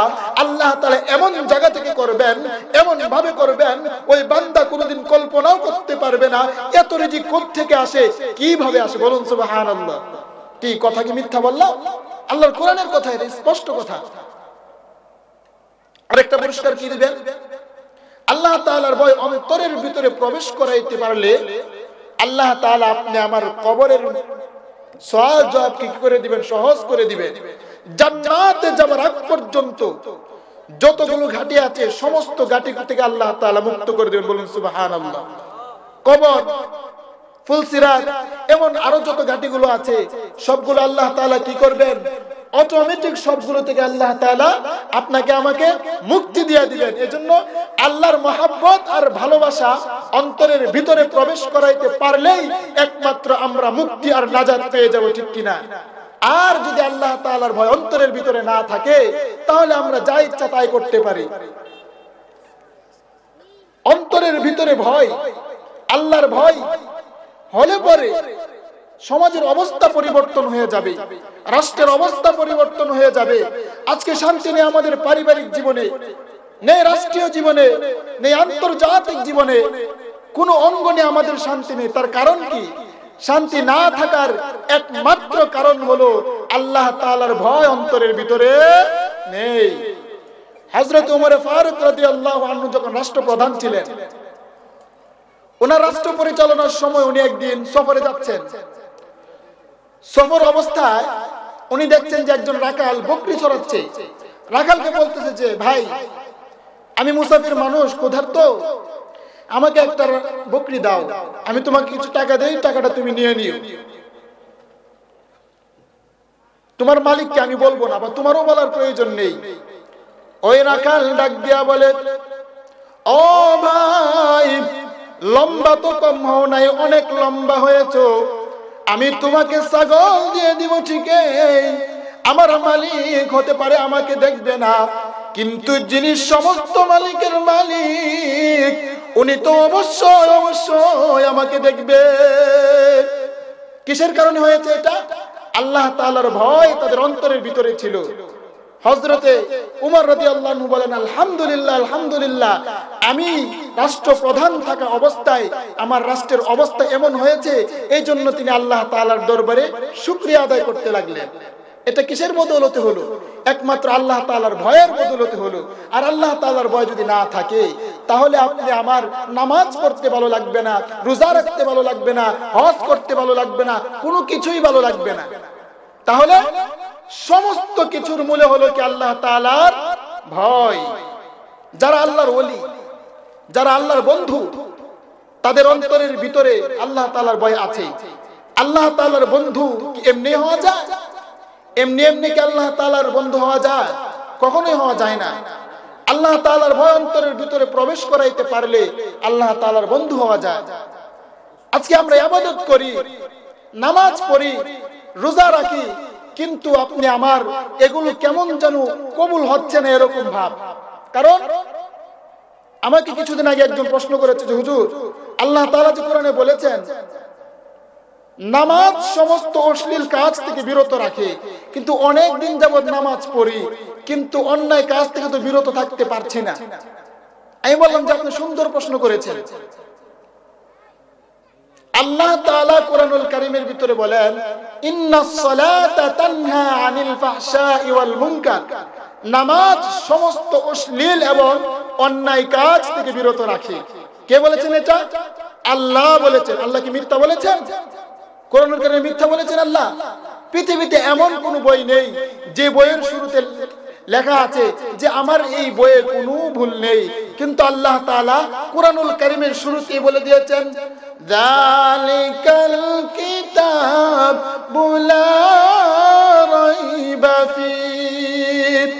আল্লাহ তাআলা এমন জায়গা থেকে করবেন, এমন ভাবে করবেন, ওই বান্দা কোনোদিন কল্পনাও করতে পারবে না এত রিজিক কোথা থেকে আসে, কিভাবে আসে। বলুন সুবহানাল্লাহ। কি কথা কি মিথ্যা বললাম? আল্লাহর কোরআনের কথা, এটা স্পষ্ট কথা। আরেকটা পুরস্কার কি দিবেন? আল্লাহ তাআলার ভয় অন্তরের ভিতরে প্রবেশ করাইতে পারলে আল্লাহ তাআলা আপনি আমার কবরের সওয়াল জবাবকে কি করে দিবেন? সহজ করে দিবেন। জান্নাতে যাবার আগ পর্যন্ত যতগুলো ঘাটি আছে সমস্ত ঘাটি থেকে আল্লাহ তাআলা মুক্ত করে দিবেন। বলুন সুবহানাল্লাহ। কবর, ফুলসিরাত, এমন আরো যত ঘাটিগুলো আছে সবগুলো আল্লাহ তাআলা কি করবেন? অটোমেটিক সবগুলো থেকে আল্লাহ তাআলা আপনাকে আমাকে মুক্তি দিয়ে দিবেন। এজন্য আল্লাহর মহব্বত আর ভালোবাসা অন্তরের ভিতরে প্রবেশ করাইতে পারলেই একমাত্র আমরা মুক্তি আর নাজাত পেয়ে যাব, ঠিক কিনা? আর যদি আল্লাহ তাআলার ভয় অন্তরের ভিতরে না থাকে তাহলে আমরা যা ইচ্ছা তাই করতে পারি। অন্তরের ভিতরে ভয়, আল্লাহর ভয় হলে পরে সমাজের অবস্থা পরিবর্তন হয়ে যাবে, রাষ্ট্রের অবস্থা পরিবর্তন হয়ে যাবে। আজকে শান্তি নেই আমাদের পারিবারিক জীবনে, নেই রাষ্ট্রীয় জীবনে, নেই আন্তর্জাতিক জীবনে, কোনো অঙ্গনে আমাদের শান্তি নেই। তার কারণ কি? শান্তি না থাকার একমাত্র কারণ হলো আল্লাহ তাআলার ভয় অন্তরের ভিতরে নেই। হযরত ওমর ফারুক রাদিয়াল্লাহু আনহু যখন রাষ্ট্রপ্রধান ছিলেন, ওনার রাষ্ট্র পরিচালনার সময় উনি একদিন সফরে যাচ্ছেন। সফর অবস্থায় উনি দেখছেন যে একজন রাখাল বকরি চড়াচ্ছে। রাখালকে বলতেছে যে, ভাই, আমি মুসাফির মানুষ, ক্ষুধার্ত, আমাকে একটা বকরি দাও, আমি তোমাকে কিছু টাকা দেই, টাকাটা তুমি নিয়ে নিও। তোমার মালিককে আমি বলবো না, বা তোমারও বলার প্রয়োজন নেই। ওই রাখাল ডাক দিয়া বলে, ও ভাই, লম্বা তো কম হও নাই, অনেক লম্বা হয়েছো, আমি তোমাকে ছাগল দিয়ে দিব ঠিকই, আমার মালিক হতে পারে আমাকে দেখবে না, কিন্তু যিনি সমস্ত মালিকের মালিক উনি তো অবশ্যই অবশ্যই আমাকে দেখবে। কিসের কারণে হয়েছে এটা? আল্লাহ তাআলার ভয় তাদের অন্তরের ভিতরে ছিল। হযরতে উমর রাদিয়াল্লাহু আনহু বলেন, আলহামদুলিল্লাহ, আলহামদুলিল্লাহ, আমি রাষ্ট্রপ্রধান থাকা অবস্থায় আমার রাষ্ট্রের অবস্থা এমন হয়েছে, এই জন্য তিনি আল্লাহ তাআলার দরবারে শুকরিয়া আদায় করতে লাগলেন। এটা কিসের বদৌলতে হলো? একমাত্র আল্লাহ তাআলার ভয়ের বদৌলতে হলো। আর আল্লাহ তাআলার ভয় যদি না থাকে তাহলে আপনি আমার নামাজ পড়তে ভালো লাগবে না, রোজা রাখতে ভালো লাগবে না, হজ করতে ভালো লাগবে না, কোনো কিছুই ভালো লাগবে না। তাহলে সমস্ত কিছুর মূলে হলো কি? আল্লাহ তাআলার ভয়। যারা আল্লাহর ওলি, যারা আল্লাহর বন্ধু, তাদের অন্তরের ভিতরে আল্লাহ তাআলার ভয় আছে। আল্লাহ তাআলার বন্ধু কি এমনি হওয়া যায়? এমনি এমনি কি আল্লাহ তাআলার বন্ধু হওয়া যায়? কখনোই হওয়া যায় না। আল্লাহ তাআলার ভয় অন্তরের ভিতরে প্রবেশ করাইতে পারলে আল্লাহ তাআলার বন্ধু হওয়া যায়। আজকে আমরা ইবাদত করি, নামাজ পড়ি, রোজা রাখি, কিন্তু আপনি আমার এগুলো কেমন যেন কবুল হচ্ছে না, এরকম ভাব। কারণ আমাকে কিছুদিন আগে একজন প্রশ্ন করেছে যে, হুজুর, আল্লাহ তাআলা যে কোরআনে বলেছেন নামাজ সমস্ত অশ্লীল কাজ থেকে বিরত রাখে, কিন্তু অনেক দিন যাবত নামাজ পড়ি, কিন্তু অন্যায় কাজ থেকে তো বিরত থাকতে পারছি না। আমি বললাম যে আপনি সুন্দর প্রশ্ন করেছেন। আল্লাহ তাআলা কোরআনুল কারীমের ভিতরে বলেন, ইন্নাস সালাতা তানহা আনিল ফাহশাই ওয়াল মুনকার, নামাজ সমস্ত অশ্লীল এবং অন্যায় কাজ থেকে বিরত রাখে। কে বলেছেন এটা? আল্লাহ বলেছেন। আল্লাহ কি মিথ্যা বলেছেন? কোরআনুল কারীমে মিথ্যা বলেছেন আল্লাহ? পৃথিবীতে এমন কোন বই নেই যে বইয়ের শুরুতে লেখা আছে যে আমার এই বইয়ে কোনো ভুল নেই, কিন্তু আল্লাহ তাআলা কোরআনুল কারীমের শুরুতে বলে দিয়েছেন, যালিকাল কিতাবু লা রাইবা ফীহ।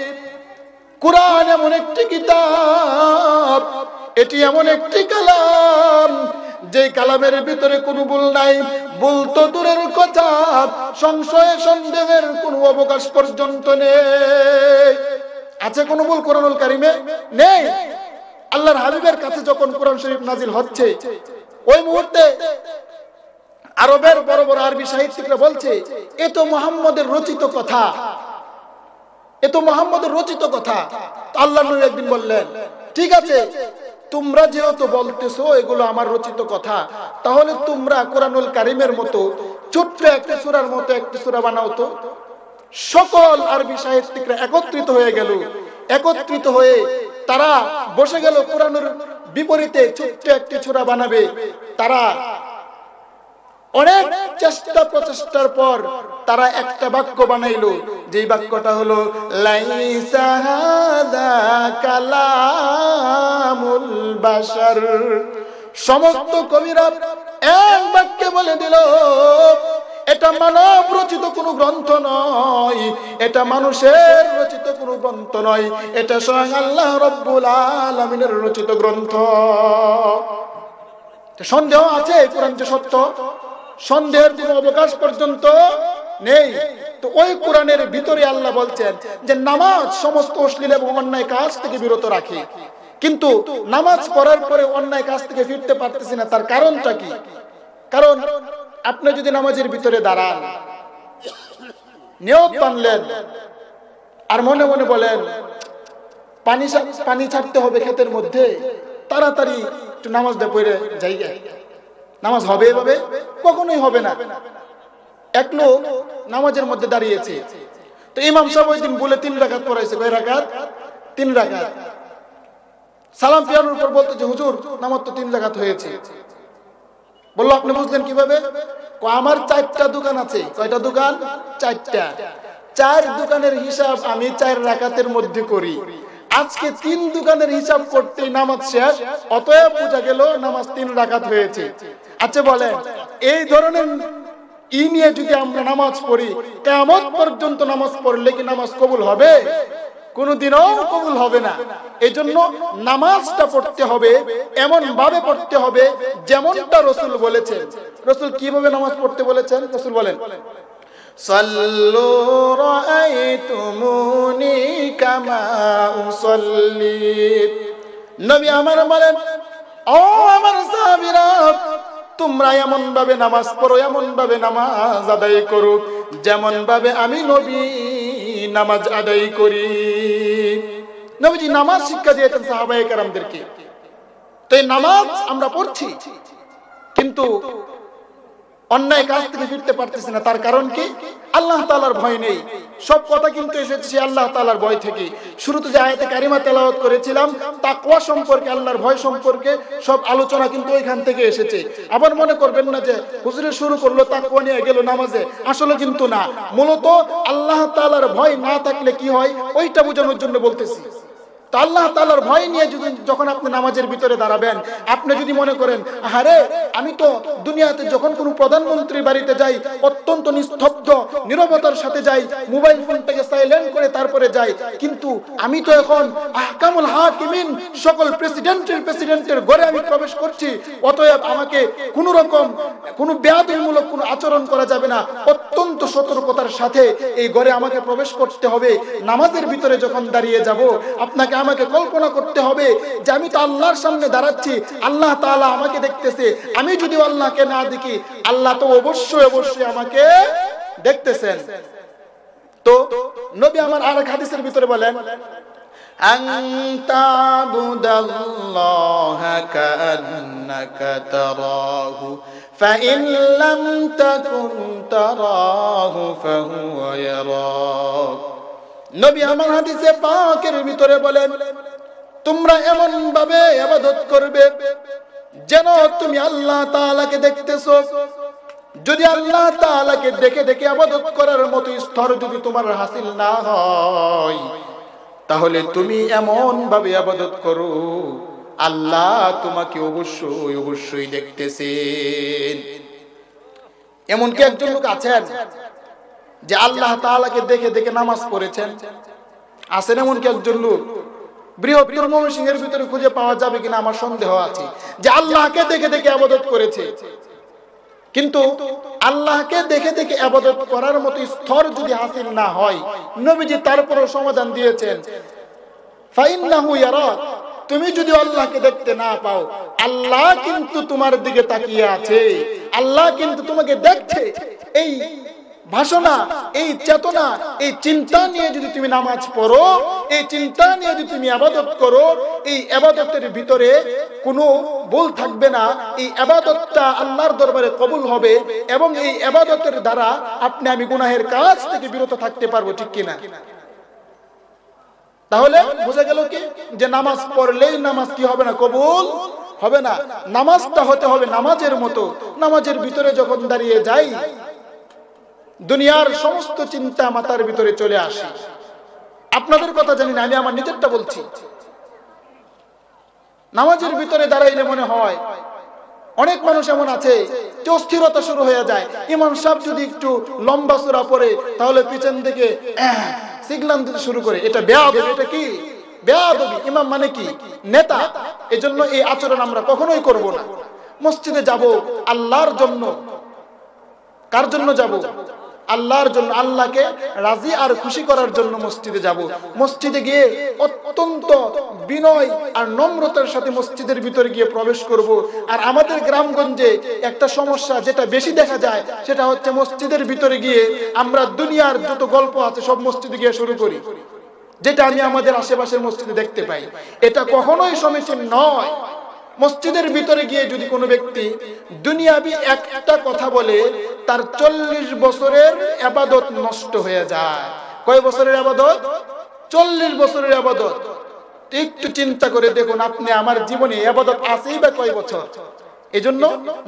কোরআন এমন একটি কিতাব, এটি এমন একটি কালাম যে কালামের ভিতরে কোনো ভুল নাই। ভুল তো দূরের কথা, সংশয় সন্দেহের কোনো অবকাশ পর্যন্ত নেই। আছে কোনো ভুল কোরআনুল কারীমে? নেই। আল্লাহর হাবিবের কাছে যখন কোরআন শরীফ নাজিল হচ্ছে, ওই মুহূর্তে আরবের বড় বড় আরবি সাহিত্যিকরা বলছে, এ তো মুহাম্মদের রচিত কথা, এ তো মুহাম্মদের রচিত কথা। আল্লাহর নবী একদিন বললেন, ঠিক আছে, তোমরা যেহেতু বলতেছো এগুলো আমার রচিত কথা, তাহলে তোমরা কোরআনুল কারীমের মতো ছোট্ট একটা সূরার মতো একটা সূরা বানাও তো। সকল আরবি সাহিত্যিকরা একত্রিত হয়ে গেল। একত্রিত হয়ে তারা বসে গেল কোরআনের বিপরীতে ছোট্ট একটি সূরা বানাবে। তারা অনেক চেষ্টা প্রচেষ্টার পর তারা একটা বাক্য বানাইলো, যেই বাক্যটা হলো লাইসা হাযা কালামুল বাশার। সমস্ত কবিরা এক বাক্যে বলে দিল, এটা মানব রচিত কোনো গ্রন্থ নয়, এটা মানুষের রচিত কোনো গ্রন্থ নয়, এটা স্বয়ং আল্লাহ রাব্বুল আলামিনের রচিত গ্রন্থ। সন্দেহ আছে কোরআন যে সত্য? সন্দেহের কোনো অবকাশ পর্যন্ত নেই। তো ওই কোরআনের ভিতরে আল্লাহ বলছেন যে নামাজ সমস্ত অশ্লীল এবং অন্যায় কাজ থেকে বিরত রাখে, কিন্তু নামাজ পড়ার পরে অন্যায় কাজ থেকে ফিরতে পারতেছি না। তার কারণটা কি? কারণ আপনি যদি নামাজের ভিতরে দাঁড়ান, নিয়ত বানলেন, আর মনে মনে বলেন পানি ছাড়তে হবে ক্ষেতের মধ্যে, তাড়াতাড়ি একটু নামাজটা পড়ে যাই, নামাজ হবে এভাবে? কখনোই হবে না। এক লোক নামাজের মধ্যে দাঁড়িয়েছে, তো ইমাম সাহেব ওই দিন বলে 3 রাকাত পড়াইছে। কয় রাকাত? 3 রাকাত। সালাম ফিরানোর পর বলতে যে হুজুর নামাজ তো 3 রাকাত হয়েছে। বললো আপনি বুঝলেন কিভাবে? আমার 4টা দোকান আছে। কয়টা দোকান? 4টা। 4 দোকানের হিসাব আমি 4 রাকাতের মধ্যে করি। আজকে 3 দোকানের হিসাব করতে নামাজ শেষ, অতএব বোঝা গেল নামাজ 3 রাকাত হয়েছে। আচ্ছা বলেন, এই ধরনের নিয়ে যদি আমরা নামাজ পড়ি, কিয়ামত পর্যন্ত নামাজ পড়লে কি নামাজ কবুল হবে? কোনদিনও কবুল হবে না। এই জন্য নামাজটা পড়তে হবে এমন ভাবে পড়তে হবে যেমনটা রাসূল বলেছেন। রাসূল কিভাবে নামাজ পড়তে বলেছেন? রাসূল বলেন, সাল্লু রাআইতুমুনি কামা উসাল্লি। নবী আমার বলেন, ও আমার সাহাবীরা, তোমরা এমন ভাবে নামাজ পড়ো, এমন ভাবে নামাজ আদায় করো যেমন ভাবে আমি নবী নামাজ আদায় করি। নবীজি নামাজ শিক্ষা দিয়েছেন সাহাবায়ে কেরামদেরকে। তো এই নামাজ আমরা পড়ছি, কিন্তু অন্যায় কাজ থেকে ফিরতে পারতেছি না। তার কারণ কি? আল্লাহ তাআলার ভয় নেই। সব কথা কিন্তু এসেছে আল্লাহ তাআলার ভয় থেকে। শুরুতে যে আয়াতে কারিমা তেলাওয়াত করেছিলাম তাকওয়া সম্পর্কে, আল্লাহর ভয় সম্পর্কে সব আলোচনা কিন্তু ওইখান থেকে এসেছে। আবার মনে করবেন না যে হুজুরে শুরু করলো তাকওয়া নিয়ে গেল নামাজে, আসলে কিন্তু না। মূলত আল্লাহ তাআলার ভয় না থাকলে কি হয় ওইটা বোঝানোর জন্য বলতেছি। তো আল্লাহ তাআলার ভয় নিয়ে যখন আপনি নামাজের ভিতরে দাঁড়াবেন, আপনি যদি মনে করেন আরে আমি তো দুনিয়াতে যখন কোনো প্রধানমন্ত্রীর বাড়িতে যাই অত্যন্ত নিস্তব্ধ নীরবতার সাথে যাই, মোবাইল ফোনটাকে সাইলেন্ট করে তারপরে যাই, কিন্তু আমি তো এখন আহকামুল হাকিমিন সকল প্রেসিডেন্টের ঘরে আমি প্রবেশ করছি, অতএব আমাকে কোনো রকম কোনো বেয়াদবিমূলক কোনো আচরণ করা যাবে না, অত্যন্ত সতর্কতার সাথে এই ঘরে আমাকে প্রবেশ করতে হবে। নামাজের ভিতরে যখন দাঁড়িয়ে যাব, আপনাকে আমাকে কল্পনা করতে হবে যে আমি তো আল্লাহর সামনে দাঁড়াচ্ছি, আল্লাহ তাআলা আমাকে দেখতেছে। আমি যদি আল্লাহকে না দেখি, আল্লাহ তো অবশ্যই অবশ্যই আমাকে দেখতেছেন। তো নবী আমার আরেক হাদিসের ভিতরে বলেন, আনতা বুদাল্লাহা কান্নাকা তারাহু ফাইন লাম তাকুন তারাহু ফাহুয়া ইয়ারাক। নবী আমার হাদিসে পাকের ভিতরে বলেন, তোমরা এমন ভাবে ইবাদত করবে যেন তুমি আল্লাহ তাআলাকে দেখতেছো। যদি আল্লাহ তাআলাকে দেখে দেখে ইবাদত করার মতো স্তর যদি তোমার হাসিল না হয়, তাহলে তুমি এমন ভাবে ইবাদত করো আল্লাহ তোমাকে অবশ্যই অবশ্যই দেখতেছেন। এমন কি একজন লোক আছেন যে আল্লাহ তাআলাকে দেখে দেখে নামাজ পড়েছেন? আছেন এমন কি একজন লোক? বৃহত্তর ময়মনসিংহের ভিতরে খুঁজে পাওয়া যাবে কিনা আমার সন্দেহ আছে, যে আল্লাহকে দেখে দেখে ইবাদত করেছে। কিন্তু আল্লাহকে দেখে দেখে ইবাদত করার মতো স্তর যদি হাসিল না হয়, নবীজি তারপরও সমাধান দিয়েছেন, ফাইন্নাহু ইয়ারাক। তুমি যদি আল্লাহকে দেখতে না পাও, আল্লাহ কিন্তু তোমার দিকে তাকিয়ে আছে, আল্লাহ কিন্তু তোমাকে দেখছে। এই ভাষণা, এই চেতনা, এই চিন্তা নিয়ে যদি তুমি নামাজ পড়ো, এই চিন্তা নিয়ে যদি তুমি ইবাদত করো, এই ইবাদতের ভিতরে কোনো ভুল থাকবে না। এই ইবাদতটা আল্লাহর দরবারে কবুল হবে এবং এই ইবাদতের দ্বারা আপনি আমি গুনাহের কাজ থেকে বিরত থাকতে পারবো, ঠিক কিনা? তাহলে বোঝা গেল কি যে নামাজ পড়লেই নামাজ কি হবে না? কবুল হবে না। নামাজটা হতে হবে নামাজের মতো। নামাজের ভিতরে যখন দাঁড়িয়ে যাই, দুনিয়ার সমস্ত চিন্তা মাথার ভিতরে চলে আসে। আপনাদের কথা জানি না, আমি আমার নিজেরটা বলছি। নামাজের ভিতরে দাঁড়াইলে মনে হয়, অনেক মানুষ এমন আছে যে অস্থিরতা শুরু হয়ে যায়। ইমাম সাহেব যদি একটু লম্বা সূরা পড়ে, তাহলে পিছন থেকে সিগনাল দিতে শুরু করে। এটা বেয়াদবি। এটা কি বেয়াদবি? ইমাম মানে কি? নেতা। এজন্য এই আচরণ আমরা কখনোই করব না। মসজিদে যাব আল্লাহর জন্য। কার জন্য যাব? আল্লাহর জন্য। আল্লাহকে রাজি আর খুশি করার জন্য মসজিদে যাব। মসজিদে গিয়ে অত্যন্ত বিনয় আর নম্রতার সাথে মসজিদের ভিতরে গিয়ে প্রবেশ করব। আর আমাদের গ্রামগঞ্জে একটা সমস্যা যেটা বেশি দেখা যায়, সেটা হচ্ছে মসজিদের ভিতরে গিয়ে আমরা দুনিয়ার যত গল্প আছে সব মসজিদে গিয়ে শুরু করি, যেটা আমি আমাদের আশেপাশের মসজিদে দেখতে পাই। এটা কখনোই সমীচীন নয়। মসজিদের ভিতরে গিয়ে যদি কোনো ব্যক্তি দুনিয়াবি একটা কথা বলে, তার 40 বছরের ইবাদত নষ্ট হয়ে যায়। কয় বছরের ইবাদত? 40 বছরের ইবাদত। একটু চিন্তা করে দেখুন, আপনি আমার জীবনে ইবাদত আছেই বা কয় বছর? এজন্য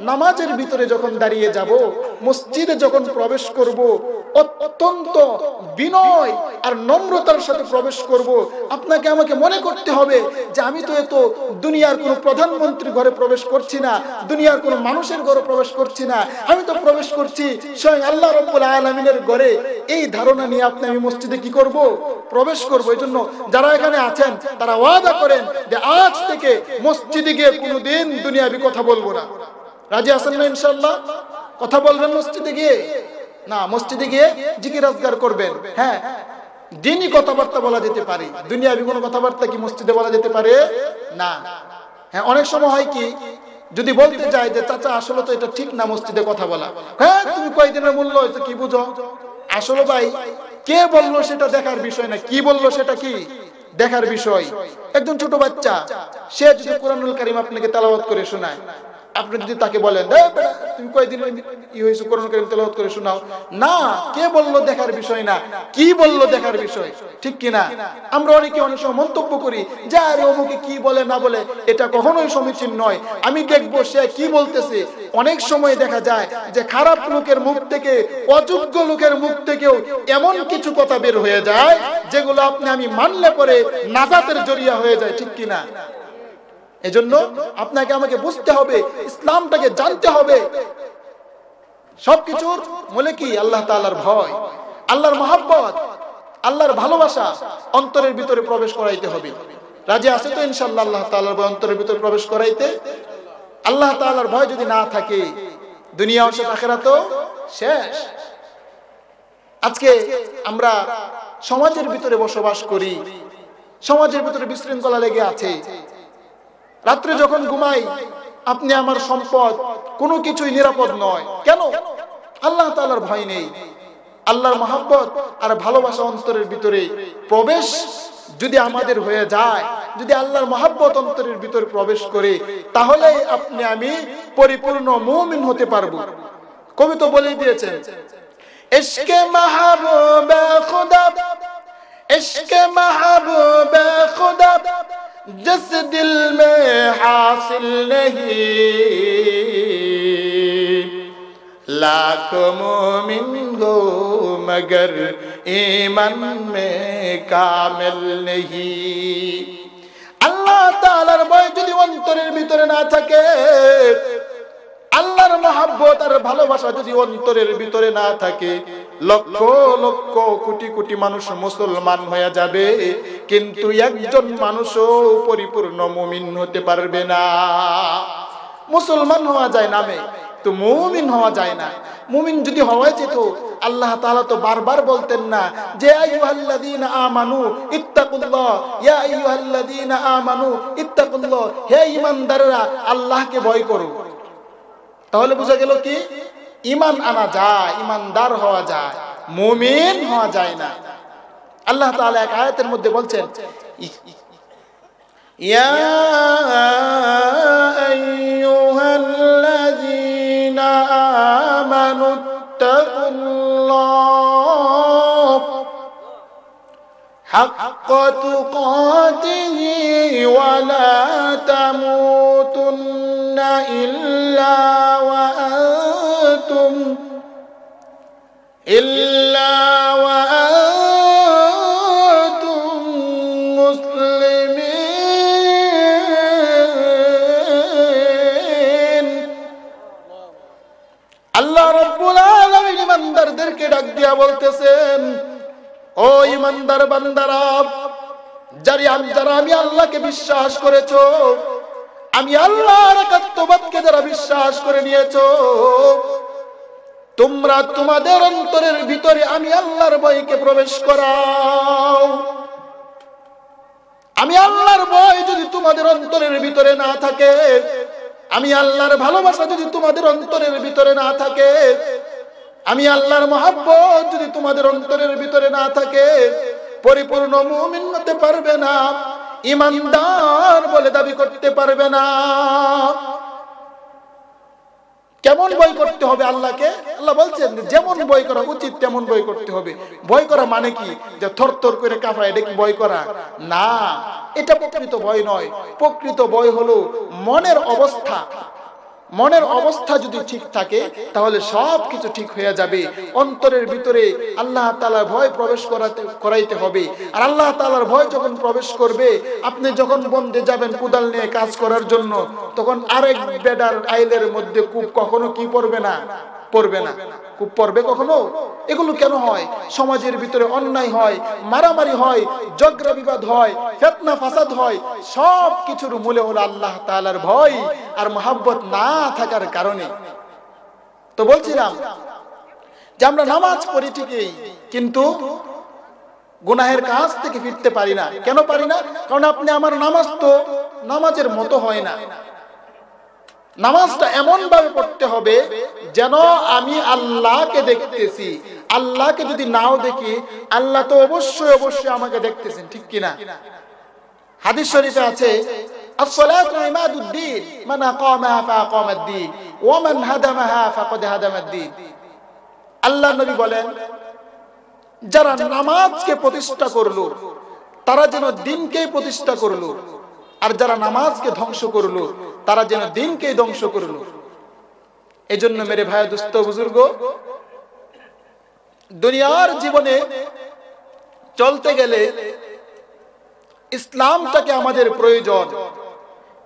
নামাজের ভিতরে যখন দাঁড়িয়ে যাব, মসজিদে যখন প্রবেশ করব, অত্যন্ত বিনয় আর নম্রতার সাথে প্রবেশ করব। আপনাকে আমাকে মনে করতে হবে যে আমি তো এত দুনিয়ার কোনো প্রধানমন্ত্রী ঘরে প্রবেশ করছি না, দুনিয়ার কোনো মানুষের ঘরে প্রবেশ করছি না, আমি তো প্রবেশ করছি স্বয়ং আল্লাহ রাব্বুল আলামিনের ঘরে। এই ধারণা নিয়ে আমি মসজিদে কি করব? প্রবেশ করব। এজন্য যারা এখানে আছেন তারা ওয়াদা করেন যে আজ থেকে মসজিদে গিয়ে কোনোদিন দুনিয়াবি কথা বলবো না। রাজি আছেন না ইনশাআল্লাহ? কথা বলবেন মসজিদে গিয়ে? না, মসজিদে গিয়ে জিকির আজকার করবেন। হ্যাঁ, দিনই কথাবার্তা বলা যেতে পারে, দুনিয়াবি কোনো কথাবার্তা কি মসজিদে বলা যেতে পারে না। হ্যাঁ, অনেক সময় হয় কি, যদি বলতে চাই যে চাচা আসলে তো এটা ঠিক না মসজিদে কথা বলা, হ্যাঁ তুমি কয়দিনের মূল্য হয়েছে কি বুঝো? আসলে ভাই, কে বললো সেটা দেখার বিষয় না, কি বললো সেটা কি দেখার বিষয়। একজন ছোট বাচ্চা, সে যদি কোরআনুল কারীম আপনাকে তেলাওয়াত করে শোনায়, আপনি যদি তাকে বলেন তুমি কয়দিন হয়েছে কোরআন কারীম তেলাওয়াত করে শোনাও, না, কে বললো দেখার বিষয় না, কি বললো দেখার বিষয়, ঠিক কিনা? আমরা অনেকে অনেক সময় মন্তব্য করি যে আরে অমুকে কি বলে না বলে, এটা কখনোই সমীচীন নয়। আমি দেখবো সে কি বলতেছে। অনেক সময় দেখা যায় যে খারাপ লোকের মুখ থেকে, অযোগ্য লোকের মুখ থেকেও এমন কিছু কথা বের হয়ে যায় যেগুলো আমি মানলে পরে নাজাতের জরিয়া হয়ে যায়, ঠিক কিনা? এজন্য আপনাকে আমাকে বুঝতে হবে, ইসলামটাকে জানতে হবে। সবকিছুর মূলে কি? আল্লাহ তাআলার ভয়, আল্লাহর মহব্বত, আল্লাহর ভালোবাসা অন্তরের ভিতরে প্রবেশ করাইতে হবে। রাজি আছে তো ইনশাআল্লাহ আল্লাহ তাআলার ভয় অন্তরের ভিতরে প্রবেশ করাইতে? আল্লাহ তাআলার ভয় যদি না থাকে, দুনিয়া শেষ, আখিরাতও শেষ। আজকে আমরা সমাজের ভিতরে বসবাস করি, সমাজের ভিতরে বিশৃঙ্খলা লেগে আছে। রাত্রে যখন ঘুমাই, আপনি আমার সম্পদ, কোনো কিছুই নিরাপদ নয়। কেন? আল্লাহ তাআলার ভয় নেই। আল্লাহর মহব্বত আর ভালোবাসা অন্তরের ভিতরে প্রবেশ যদি আমাদের হয়ে যায়, যদি আল্লাহর মহব্বত অন্তরের ভিতরে প্রবেশ করে, তাহলে আমি পরিপূর্ণ মুমিন হতে পারবো। কবি তো বলেই দিয়েছেন, ইশকে মাহবুবে খুদা, इश्क़ महबूब खुदा जिस दिल में हासिल नहीं, लाख मोमिन हो मगर ईमान में कामिल नहीं। अल्लाह ताआलार भय যদি অন্তরের ভিতরে না থাকে, আল্লাহর মহব্বত আর ভালোবাসা যদি অন্তরের ভিতরে না থাকে, লক্ষ লক্ষ কোটি কোটি মানুষ মুসলমান হয়ে যাবে, কিন্তু একজন মানুষও পরিপূর্ণ মুমিন হতে পারবে না। মুসলমান হওয়া যায় নামে, তো মুমিন হওয়া যায় না। মুমিন যদি হওয়া যেত, আল্লাহ তাআলা তো বারবার বলতেন না যে আইয়ুহাল্লাযীনা আমানু ইত্তাকুল্লাহ, ইয়া আইয়ুহাল্লাযীনা আমানু ইত্তাকুল্লাহ, হে ঈমানদাররা আল্লাহকে ভয় করো। তাহলে বোঝা গেল কি? ঈমান আনা যায়, ঈমানদার হওয়া যায়, মুমিন হওয়া যায় না। আল্লাহ তাআলা এক আয়াতের মধ্যে বলছেন, ইয়া আইয়ুহাল্লাযীনা আমানু তাকুল্লাহ হাক্কা তুকাতিহি ওয়া লা তামুতুন ইল্লা ওয়া আনতুম মুসলিমিন। আল্লাহ রাব্বুল আলামিন ইমানদারদেরকে ডাক দিয়া বলতেছেন, ও ইমানদার বান্দারা, যারা আমি আল্লাহকে বিশ্বাস করেছো, আমি আল্লাহর একাত্মবাদকে যারা বিশ্বাস করে নিয়েছো, তোমরা তোমাদের অন্তরের ভিতরে আমি আল্লাহর ভয়কে প্রবেশ করাও। আমি আল্লাহর ভয় যদি তোমাদের অন্তরের ভিতরে না থাকে, আমি আল্লাহর ভালোবাসা যদি তোমাদের অন্তরের ভিতরে না থাকে, আমি আল্লাহর মহব্বত যদি তোমাদের অন্তরের ভিতরে না থাকে, পরিপূর্ণ মুমিন হতে পারবে না, ঈমানদার বলে দাবি করতে পারবে না। কেমন ভয় করতে হবে আল্লাহকে? আল্লাহ বলছেন যেমন ভয় করা উচিত তেমন ভয় করতে হবে। ভয় করা মানে কি যে থরথর করে কাঁপা, এটা কি ভয় করা? না, এটা প্রকৃত ভয় নয়। প্রকৃত ভয় হলো মনের অবস্থা। মনের অবস্থা যদি ঠিক থাকে তাহলে সবকিছু ঠিক হয়ে যাবে। অন্তরের ভিতরে আল্লাহ তাআলার ভয় প্রবেশ করাইতে হবে। আর আল্লাহ তাআলার ভয় যখন প্রবেশ করবে, আপনি যখন বন্দে যাবেন কোদাল নিয়ে কাজ করার জন্য, তখন আরেক বেডার আইলের মধ্যে কূপ কখনো কি পড়বে না? পড়বে না। কূপ পড়বে কখনো? এগুলো কেন হয়? সমাজের ভিতরে অন্যায় হয়, মারামারি হয়, ঝগড়া বিবাদ হয়, ফিতনা ফাসাদ হয়। সব কিছুর মূলে হলো আল্লাহ তাআলার ভয় আর মহব্বত না থাকার কারণে। তো বলছিলাম যে আমরা নামাজ পড়ি ঠিকই, কিন্তু গুনাহের কাজ থেকে ফিরতে পারি না। কেন পারি না? কারণ আপনি আমার নামাজ তো নামাজের মতো হয় না। নামাজটা এমন ভাবে পড়তে হবে যেন আমি আল্লাহকে দেখতেছি। আল্লাহকে যদি নাও দেখি, আল্লাহ তো অবশ্যই অবশ্যই আমাকে দেখতেছেন, ঠিক কিনা? হাদিস শরীফে আছে, as-salatu imaduddin, man aqamaha fa aqama ad-din wa man hadamaha faqad hadama ad-din। আল্লাহ নবী বলেন, যারা নামাজকে প্রতিষ্ঠা করলো তারা যেন দ্বীনকেই প্রতিষ্ঠা করলো, আর যারা নামাজকে ধ্বংস করলো তারা যেন দ্বীনকেই ধ্বংস করলো। এজন্য মেরে ভাই দোস্ত বুজুর্গ, দুনিয়ার জীবনে চলতে গেলে ইসলামটাকে আমাদের প্রয়োজন।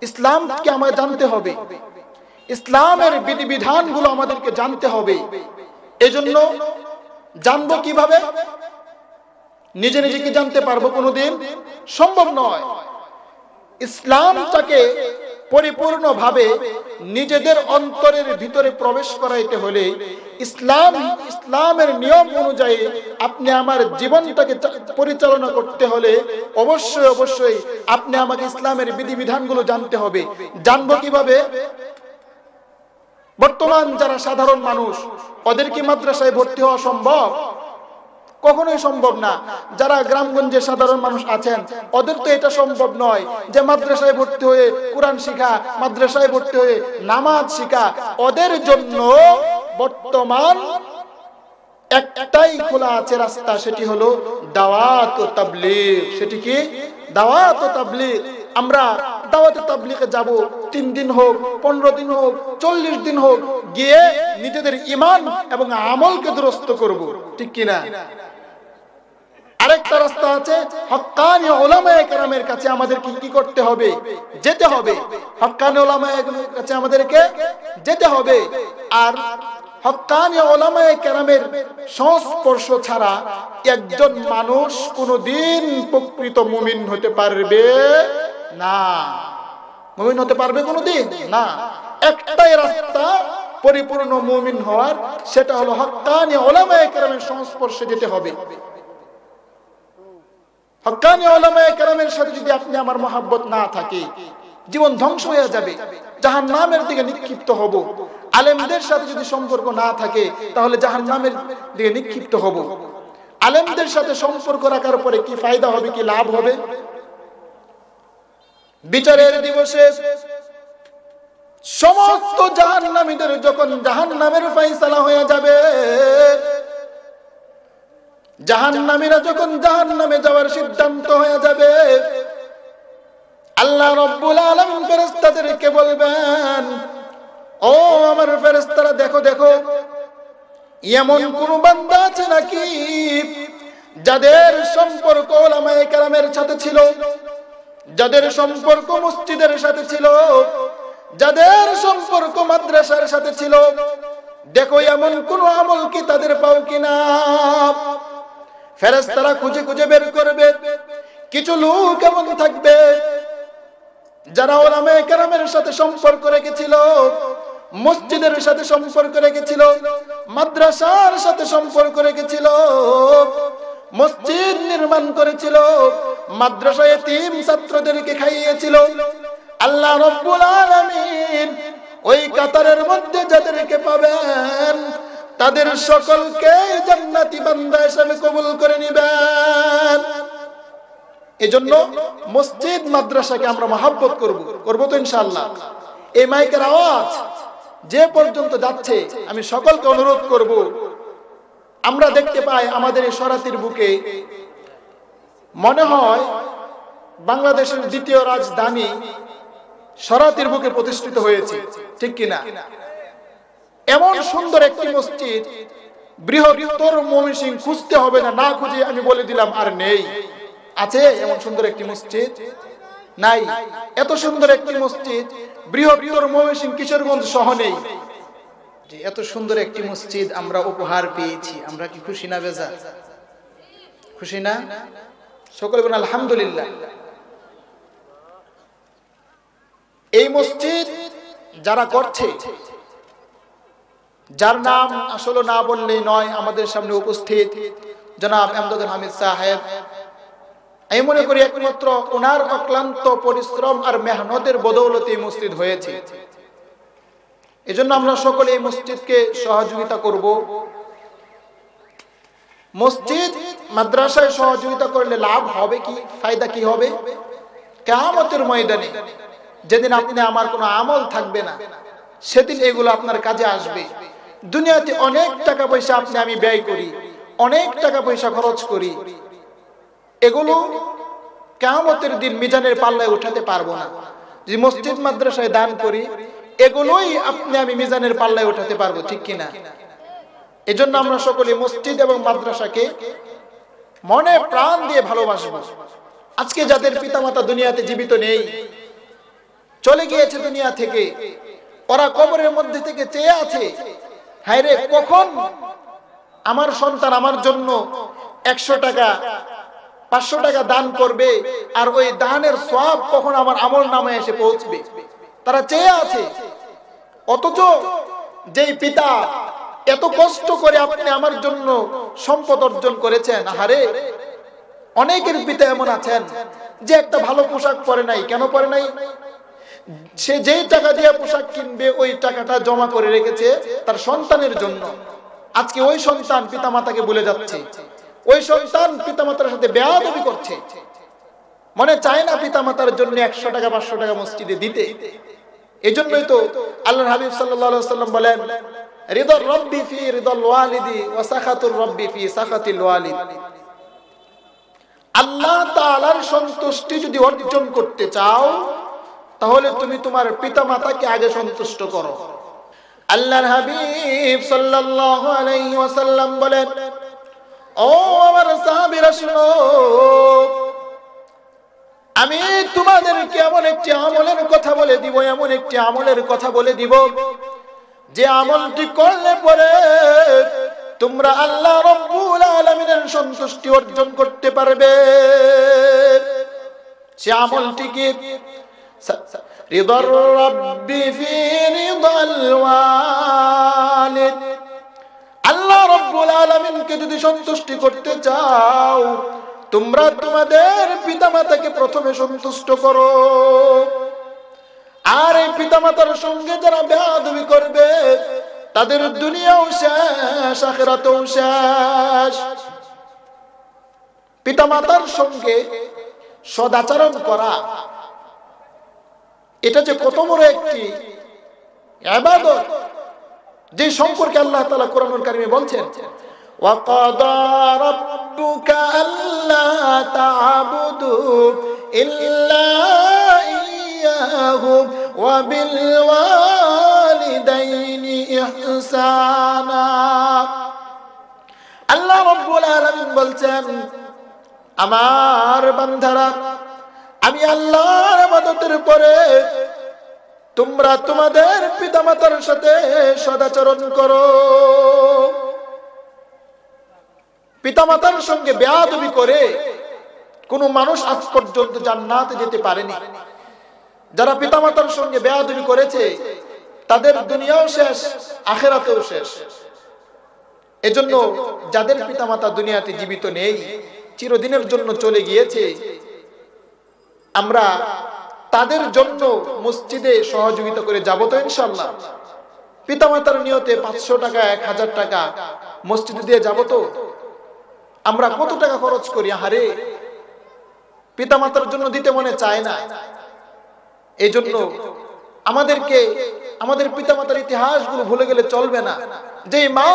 ইসলামকে আমাদের জানতে হবে, ইসলামের বিধিবিধানগুলো আমাদেরকে জানতে হবে। এজন্য জানবো কিভাবে? নিজে নিজে কি জানতে পারবো? কোনোদিন সম্ভব নয়। ইসলামটাকে পরিপূর্ণভাবে নিজেদের অন্তরের ভিতরে প্রবেশ করাইতে হলে ইসলামের নিয়ম অনুযায়ী আপনি আমার জীবনটাকে পরিচালনা করতে হলে অবশ্যই অবশ্যই আপনি আমাকে ইসলামের বিধিবিধানগুলো জানতে হবে। জানবো কিভাবে? বর্তমান যারা সাধারণ মানুষ, ওদের কি মাদ্রাসায় ভর্তি হওয়া সম্ভব? কখনোই সম্ভব না। যারা গ্রামগঞ্জে সাধারণ মানুষ আছেন, ওদের তো এটা সম্ভব নয় যে মাদ্রাসায় ভর্তি হয়ে কোরআন শিখা, মাদ্রাসায় ভর্তি হয়ে নামাজ শিখা। ওদের জন্য বর্তমান একটাই খোলা আছে রাস্তা, সেটি হলো দাওয়াত ও তাবলীগ। সেটি কি? দাওয়াত ও তাবলীগ। আমরা দাওয়াতে তাবলীগে যাব, 3 দিন হোক, 15 দিন হোক, 40 দিন হোক, গিয়ে নিজেদের ঈমান এবং আমলকে দুরস্ত করব, ঠিক কিনা? আরেকটা রাস্তা আছে, হক্কানি উলামায়ে কেরামের কাছে আমাদের কি করতে হবে? যেতে হবে। হক্কানি উলামায়ে কাছে আমাদেরকে যেতে হবে। আর হক্কানি উলামায়ে কেরামের সংস্পর্শ ছাড়া একজন মানুষ কোনোদিন প্রকৃত মুমিন হতে পারবে না। মুমিন হতে পারবে কোনোদিন না। একটাই রাস্তা পরিপূর্ণ মুমিন হওয়ার, সেটা হলো হক্কানি উলামায়ে কেরামের সংস্পর্শে যেতে হবে। হক্কানি উলামায়ে কেরামের সাথে যদি আপনি আমার মহব্বত না থাকে, জীবন ধ্বংস হয়ে যাবে, জাহান্নামের দিকে নিক্ষিপ্ত হব। আলেমদের সাথে যদি সম্পর্ক না থাকে তাহলে জাহান্নামের দিকে নিক্ষিপ্ত হব। আলেমদের সাথে সম্পর্ক রাখার পরে কি ফায়দা হবে, কি লাভ হবে? বিচারের দিবসে সমস্ত জাহান্নামীদের যখন জাহান্নামের ফয়সালা হয়ে যাবে, জাহান্নামীরা যখন জাহান্নামে যাওয়ার সিদ্ধান্ত হয়ে যাবে, আল্লাহ রাব্বুল আলামিন ফেরেশতাদেরকে বলবেন, ও আমার ফেরেশতারা, দেখো দেখো, এমন কোন বান্দা আছে নাকি যাদের সম্পর্ক উলামায়ে কেরামের সাথে ছিল, যাদের সম্পর্ক মসজিদের সাথে ছিল, যাদের সম্পর্ক মাদ্রাসার সাথে ছিল? দেখো এমন কোন আমল কি তাদের পাও কিনা। ফেরেশতারা খুঁজে খুঁজে বের করবে। কিছু লোক এমন থাকবে যারা উলামায়ে কেরামের সাথে সম্পর্ক রেখেছিল, মসজিদের সাথে সম্পর্ক রেখেছিল, মাদ্রাসার সাথে সম্পর্ক রেখেছিল, মসজিদ নির্মাণ করেছিল, মাদ্রাসায় এতিম ছাত্রদেরকে খাইয়েছিল। আল্লাহ রাব্বুল আলামিন ওই কাতারের মধ্যে যাদেরকে পাবেন তাদের সকলকে জান্নাতি বান্দা হিসেবে কবুল করে নেবেন। এজন্য মসজিদ মাদ্রাসাকে আমরা মহব্বত করব তো ইনশাআল্লাহ। এই মাইকের আওয়াজ যে পর্যন্ত যাচ্ছে আমি সকলকে অনুরোধ করব, আমরা দেখতে পাই আমাদের এই সরাতির বুকে মনে হয় বাংলাদেশের দ্বিতীয় রাজধানী সরাতির বুকে প্রতিষ্ঠিত হয়েছে, ঠিক কিনা? এমন সুন্দর একটি মসজিদ বৃহত্তর ময়মনসিংহ খুঁজতে হবে না, না খুঁজে আমি বলে দিলাম আর নেই। আছে এমন সুন্দর একটি মসজিদ? নাই। এত সুন্দর একটি মসজিদ বৃহত্তর ময়মনসিংহ কিশোরগঞ্জ সহ নেই। যে এত সুন্দর একটি মসজিদ আমরা উপহার পেয়েছি, আমরা কি খুশি না বেজার? খুশি না? সকলে বলুন আলহামদুলিল্লাহ। এই মসজিদ যারা করছে, যার নাম আসলে না বললেই নয়, আমাদের সামনে উপস্থিত জনাব এমদাদুল হামিদ সাহেব, আমি মনে করি একমাত্র ওনার অক্লান্ত পরিশ্রম আর মেহনতের বদৌলতে এই মসজিদ হয়েছে। এজন্য আমরা সকলে এই মসজিদকে সহযোগিতা করব। মসজিদ মাদ্রাসায় সহযোগিতা করলে লাভ হবে কি, ফায়দা কি হবে? কিয়ামতের ময়দানে যেদিন আপনি আমার কোনো আমল থাকবে না, সেদিন এগুলো আপনার কাজে আসবে। দুনিয়াতে অনেক টাকা পয়সা আপনি আমি ব্যয় করি, অনেক টাকা পয়সা খরচ করি, এগুলো কিয়ামতের দিন মিজানের পাল্লায় উঠাতে পারবো না। যে মসজিদ মাদ্রাসায় দান করি, এগুলোই আপনি আমি মিজানের পাল্লায় উঠাতে পারবো, ঠিক কিনা? এজন্য আমরা সকলে মসজিদ এবং মাদ্রাসাকে মনে প্রাণ দিয়ে ভালোবাসবো। আজকে যাদের পিতামাতা দুনিয়াতে জীবিত নেই, চলে গিয়েছে দুনিয়া থেকে, ওরা কবরের মধ্যে থেকে চেয়ে আছে, হায় রে কখন আমার সন্তান আমার জন্য 100 টাকা 500 টাকা দান করবে, আর ওই দানের সওয়াব কখন আমার আমল নামায় এসে পৌঁছবে। তারা চেয়ে আছে। অথচ যেই পিতা এত কষ্ট করে আপনি আমার জন্য সম্পদ অর্জন করেছেন, আহারে অনেকের পিতা এমন আছেন যে একটা ভালো পোশাক পরে নাই। কেন পরে নাই? সে যেই টাকা দিয়ে পোশাক কিনবে ওই টাকাটা জমা করে রেখেছে তার সন্তানের জন্য। আজকে ওই সন্তান পিতামাতাকে ভুলে যাচ্ছে, ওই সন্তান পিতামাতার সাথে বেয়াদবি করছে, মনে চায় না পিতামাতার জন্য 100 টাকা 500 টাকা মসজিদে দিতে। এজন্যই তো আল্লাহর হাবিব সাল্লাল্লাহু আলাইহি ওয়াসাল্লাম বলেন, রিদার রাব্বি ফি রিদাল ওয়ালিদি ওয়া সাখাতুর রাব্বি ফি সাখাতিল ওয়ালিদ। আল্লাহ তাআলার সন্তুষ্টি যদি অর্জন করতে চাও, তাহলে তুমি তোমার পিতামাতাকে আগে সন্তুষ্ট করো। আল্লাহর হাবিব সাল্লাল্লাহু আলাইহি ওয়াসাল্লাম বলেন, ও আমার সাহাবীরা শুনো, আমি তোমাদেরকে এমন একটি আমলের কথা বলে দিব, এমন একটি আমলের কথা বলে দিব যে আমলটি করলে পরে তোমরা আল্লাহ রাব্বুল আলামিনের সন্তুষ্টি অর্জন করতে পারবে। সে আমলটি কি? রিদার রাব্বি ফি রিদাল ওয়ালিদ। আল্লাহ রাব্বুল আলামিনকে যদি সন্তুষ্টি করতে চাও, তোমরা তোমাদের পিতামাতাকে প্রথমে সন্তুষ্ট করো। আর এই পিতামাতার সঙ্গে যারা বেয়াদবি করবে তাদের দুনিয়াও শেষ, আখিরাতেও শেষ। পিতামাতার সঙ্গে সদাচরণ করা, এটা যে কত বড় একটি ইবাদত, যে সম্পর্কে আল্লাহ তাআলা কোরআনুল কারীমে বলছেন, ওয়া ক্বাদা রাব্বুকা আল্লা তা'বুদু ইল্লা ইয়্যাহু ওয়া বিল ওয়ালিদাইনি ইহসানা। আল্লাহ রাব্বুল আলামিন বলছেন, আমার বান্দারা, আমি আল্লাহর ইবাদতের পরে তোমরা তোমাদের পিতামাতার সাথে সদাচরণ করো। পিতামাতার সঙ্গে বেয়াদবি করে কোন মানুষ আজ পর্যন্ত জান্নাতে যেতে পারেনি। যারা পিতামাতার সঙ্গে বেয়াদবি করেছে তাদের দুনিয়াও শেষ, আখিরাতেও শেষ। এজন্য যাদের পিতামাতা দুনিয়াতে জীবিত নেই, চিরদিনের জন্য চলে গিয়েছে, আমরা তাদের জন্য মসজিদে সহযোগিতা করে যাব তো ইনশাআল্লাহ। পিতামাতার নিয়তে 500 টাকা 1000 টাকা মসজিদে দিয়ে যাব তো। আমরা কত টাকা খরচ করি, আহারে পিতামাতার জন্য দিতে মনে চায় না। এই জন্য আমাদেরকে আমাদের পিতামাতার ইতিহাসগুলো ভুলে গেলে চলবে না। যে মা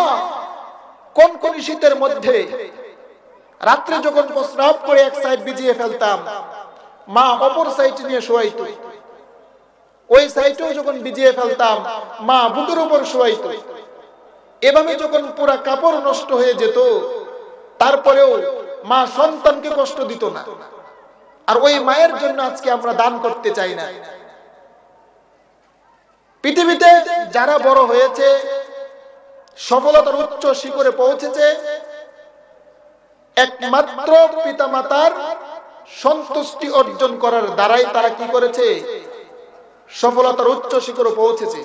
কোন কোন শীতের মধ্যে রাত্রে যখন প্রস্রাব করে এক সাইড ভিজিয়ে ফেলতাম, মা অপর সাইড নিয়ে শোয়াইতো, ওই সাইডেও যখন ভিজিয়ে ফেলতাম মা বুকের উপর শোয়াইতো। এভাবে যখন পুরা কাপড় নষ্ট হয়ে যেত তারপরেও মা সন্তানকে কষ্ট দিত না। আর ওই মায়ের জন্য আজকে আমরা দান করতে চাই না। পৃথিবীতে যারা বড় হয়েছে, সফলতার উচ্চ শিখরে পৌঁছেছে, একমাত্র পিতামাতার সন্তুষ্টি অর্জন করার দ্বারাই তারা কি করেছে, সফলতার উচ্চ শিখরে পৌঁছেছে।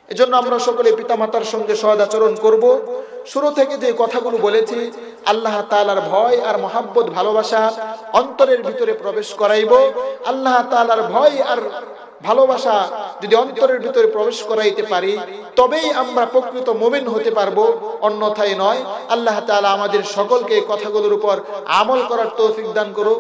এজন্য আমরা সকলে পিতামাতার সঙ্গে সদাচরণ করব। শুরু থেকে যে কথাগুলো বলেছি, আল্লাহ তাআলার ভয় আর মহাব্বত ভালোবাসা অন্তরের ভিতরে প্রবেশ করাইব। আল্লাহ তাআলার ভয় আর ভালোবাসা যদি অন্তরের ভিতরে প্রবেশ করাইতে পারি তবেই আমরা প্রকৃত মুমিন হতে পারবো, অন্যথায় নয়। আল্লাহ তাআলা আমাদের সকলকে কথাগুলোর উপর আমল করার তৌফিক দান করুক।